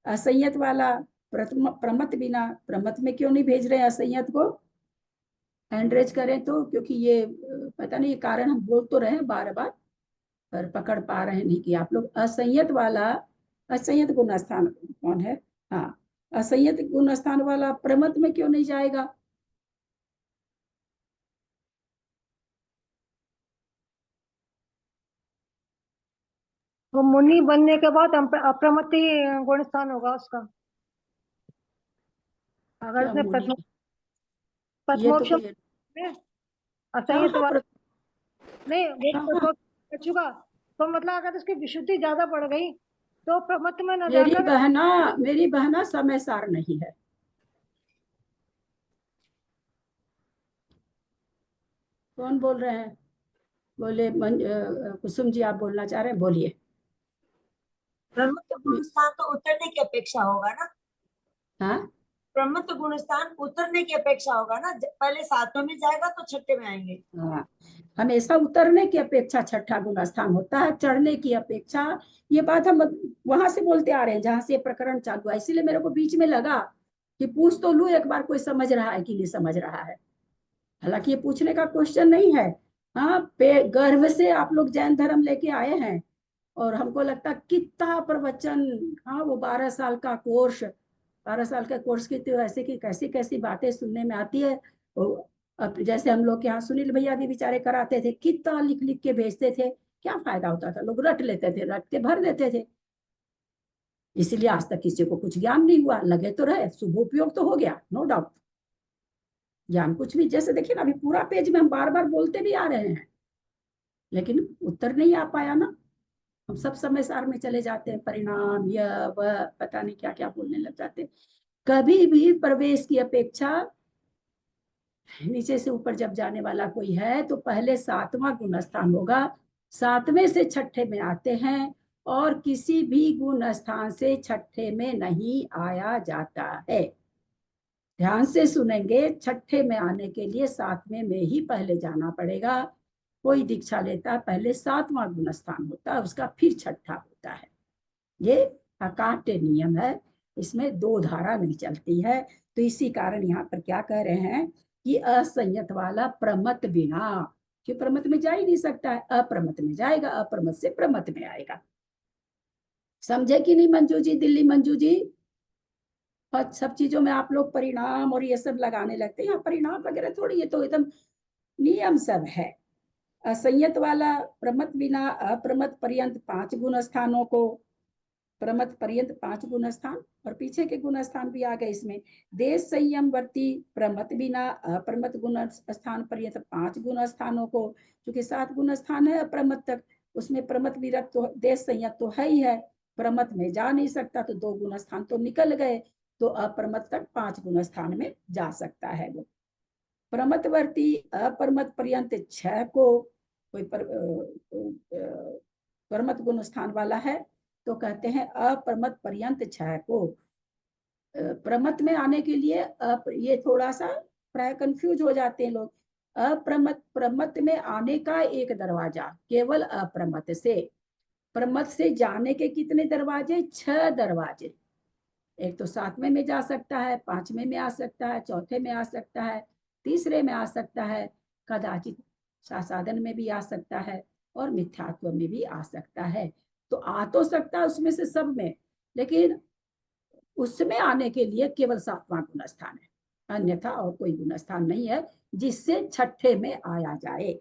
असंयत वाला प्रमत बिना, प्रमत में क्यों नहीं भेज रहे हैं असंयत को, हैंड रेज करें तो, क्योंकि ये पता नहीं कारण हम बोल तो रहे हैं बार बार पर पकड़ पा रहे नहीं कि आप लोग। असंयत वाला, असंयत गुण स्थान कौन है, हाँ, असंयत गुण स्थान वाला प्रमत में क्यों नहीं जाएगा? वो मुनि बनने के बाद अप्रमति गुण स्थान होगा उसका, अगर उसने प्रथमोपशम में असंयत नहीं कर चुका तो मतलब अगर उसकी विशुद्धि ज्यादा बढ़ गई तो प्रमत में न जाकर। मेरी बहना समय सार नहीं है। कौन बोल रहे हैं? बोले कुसुम जी, आप बोलना चाह रहे हैं, बोलिए। प्रमत्त गुण स्थान तो उतरने की अपेक्षा होगा ना? हाँ, प्रमत्त गुण स्थान उतरने की अपेक्षा होगा ना, पहले 7वें में जाएगा तो 6ठे में आएंगे। हाँ, हमेशा उतरने की अपेक्षा 6ठा गुण स्थान होता है, चढ़ने की अपेक्षा। ये बात हम वहां से बोलते आ रहे हैं जहां से प्रकरण चालू है, इसीलिए मेरे को बीच में लगा कि पूछ तो लू एक बार, कोई समझ रहा है कि नहीं समझ रहा है। हालांकि ये पूछने का क्वेश्चन नहीं है, हाँ, गर्भ से आप लोग जैन धर्म लेके आए हैं और हमको लगता कितना प्रवचन। हाँ, वो 12 साल का कोर्स, 12 साल के कोर्स की तो ऐसे की कैसी कैसी बातें सुनने में आती है। वो अब जैसे हम लोग के यहाँ सुनील भैया भी बेचारे कराते थे, कितना लिख लिख के भेजते थे, क्या फायदा होता था, लोग रट लेते थे, रट के भर देते थे। इसीलिए आज तक किसी को कुछ ज्ञान नहीं हुआ। लगे तो रहे, शुभ उपयोग तो हो गया, नो डाउट। ज्ञान कुछ भी, जैसे देखिए ना, अभी पूरा पेज में हम बार बार बोलते भी आ रहे हैं, लेकिन उत्तर नहीं आ पाया ना। हम सब समय सार में चले जाते हैं, परिणाम यह वह पता नहीं क्या क्या बोलने लग जाते हैं। कभी भी प्रवेश की अपेक्षा नीचे से ऊपर जब जाने वाला कोई है तो पहले 7वां गुण स्थान होगा, 7वें से छठे में आते हैं, और किसी भी गुण स्थान से छठे में नहीं आया जाता है। ध्यान से सुनेंगे, छठे में आने के लिए 7वें में ही पहले जाना पड़ेगा। कोई दीक्षा लेता है पहले 7वां गुण स्थान होता है, उसका फिर छठा होता है। ये अकाट्य नियम है, इसमें 2 धारा नहीं चलती है। तो इसी कारण यहाँ पर क्या कह रहे हैं कि असंयत वाला प्रमत बिना, कि प्रमत में जा ही नहीं सकता है, अप्रमत में जाएगा, अप्रमत से प्रमत में आएगा। समझे कि नहीं मंजू जी, दिल्ली मंजू जी? और सब चीजों में आप लोग परिणाम और ये सब लगाने लगते हैं, यहाँ परिणाम वगैरह थोड़ी, ये तो एकदम नियम सब है। असंयत वाला प्रमत बिना अप्रमत पर्यंत 5 गुण स्थानों को, प्रमत पर्यंत 5 गुण स्थान, और पीछे के गुण स्थान भी आ गए इसमें। देश संयम वर्ती प्रमत बिना अप्रमत गुण स्थान पर्यंत 5 गुण स्थानों को, क्योंकि 7 गुण स्थान है अप्रमत तक, उसमें प्रमत विरत तो देश संयत तो है ही है, प्रमत में जा नहीं सकता, तो 2 गुण स्थान तो निकल गए, तो अप्रमत तक 5 गुण स्थान में जा सकता है वो। प्रमतवर्ती अप्रमत पर्यंत 6 को, कोई प्रमत गुण स्थान वाला है तो कहते हैं अप्रमत पर्यंत 6 को। प्रमत में आने के लिए ये थोड़ा सा प्राय कंफ्यूज हो जाते हैं लोग। अप्रमत, प्रमत में आने का एक दरवाजा केवल अप्रमत से, प्रमत से जाने के कितने दरवाजे? 6 दरवाजे। एक तो 7वें में जा सकता है, 5वें में आ सकता है, चौथे में आ सकता है, तीसरे में आ सकता है, कदाचित साधन में भी आ सकता है, और मिथ्यात्व में भी आ सकता है। तो आ तो सकता है उसमें से सब में, लेकिन उसमें आने के लिए केवल 7वां गुण स्थान है, अन्यथा और कोई गुण स्थान नहीं है जिससे छठे में आया जाए।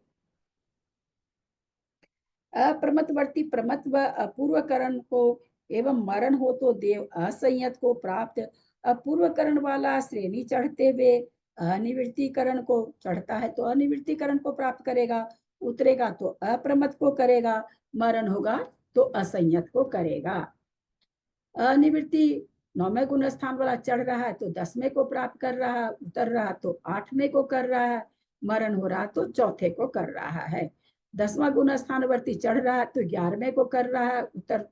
अप्रमतवर्ती प्रमत व अपूर्वकरण को एवं मरण हो तो देव असंयत को प्राप्त, अपूर्वकरण वाला श्रेणी चढ़ते हुए अनिवृत्तिकरण को चढ़ता है तो अनिवृत्तिकरण को प्राप्त करेगा, उतरेगा तो अप्रमत को करेगा, मरण होगा तो असंयत को करेगा। अनिवृत्ति 9वें गुण स्थान वाला चढ़ रहा है तो 10वें को प्राप्त कर रहा है, उतर रहा तो 8वें को कर रहा है, मरण हो रहा तो चौथे को कर रहा है। 10वां गुण स्थानवर्ती चढ़ रहा है तो 11वें को कर रहा है,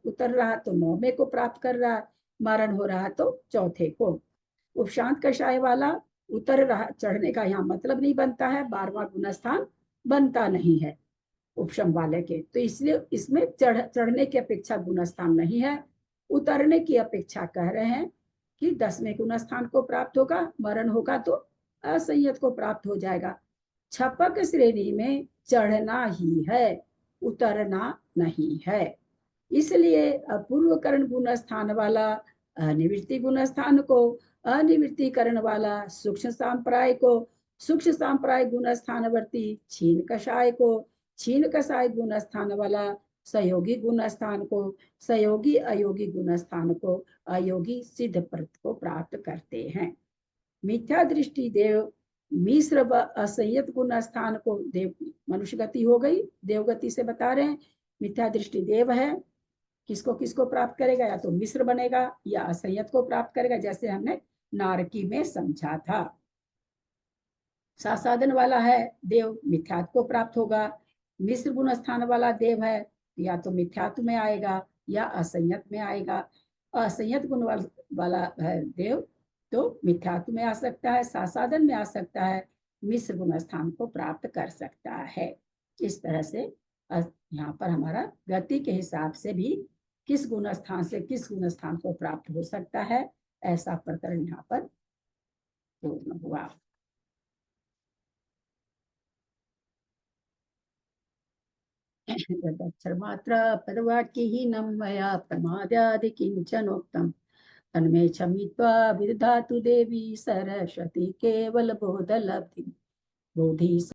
उतर रहा तो 9वें को प्राप्त कर रहा है, मरण हो रहा तो चौथे को। उपशांत कषाय वाला उतर रहा, चढ़ने का यहाँ मतलब नहीं बनता है, 12वां गुण स्थान बनता नहीं है उपशम वाले के, तो इसलिए इसमें चढ़ने की अपेक्षा गुण स्थान नहीं है, उतरने की अपेक्षा कह रहे हैं कि 10वें गुण स्थान को प्राप्त होगा, मरण होगा तो असंयत को प्राप्त हो जाएगा। छपक श्रेणी में चढ़ना ही है, उतरना नहीं है। इसलिए अपूर्वकरण गुण स्थान वाला अनिवृत्ति गुण स्थान को, अनिवृत्तिकरण वाला सूक्ष्म सांप्राय को, सूक्ष्म सांप्राय गुण स्थानवर्ती छीन कषाय को, छीन कषाय गुण स्थान वाला सहयोगी गुण स्थान को, सहयोगी अयोगी गुण स्थान को, अयोगी सिद्ध प्रत को प्राप्त करते हैं। मिथ्या दृष्टि देव मिश्र व असंयत गुण स्थान को, देव मनुष्य गति हो गई, देवगति से बता रहे हैं। मिथ्या दृष्टि देव है, किसको किसको प्राप्त करेगा? या तो मिश्र बनेगा या असंयत को प्राप्त करेगा, जैसे हमने नारकी में समझा था। साधन वाला है देव, मिथ्यात्व को प्राप्त होगा। मिश्र गुण स्थान वाला देव है, या तो मिथ्यात्व में आएगा या असंयत में आएगा। असंयत गुण वाला है देव तो मिथ्यात्व में आ सकता है, साधन में आ सकता है, मिश्र गुण स्थान को प्राप्त कर सकता है। इस तरह से यहाँ पर हमारा गति के हिसाब से भी किस गुण स्थान से किस गुण स्थान को प्राप्त हो सकता है, ऐसा प्रकरण यहाँ पर पूर्ण हुआ। यदक्षरमात्रा पदवाक्यहीनं मया प्रमादादि किञ्चनोक्तं तन्मे क्षमित्वा विदधातु देवी सरस्वती केवलबोधलब्धिं बोधि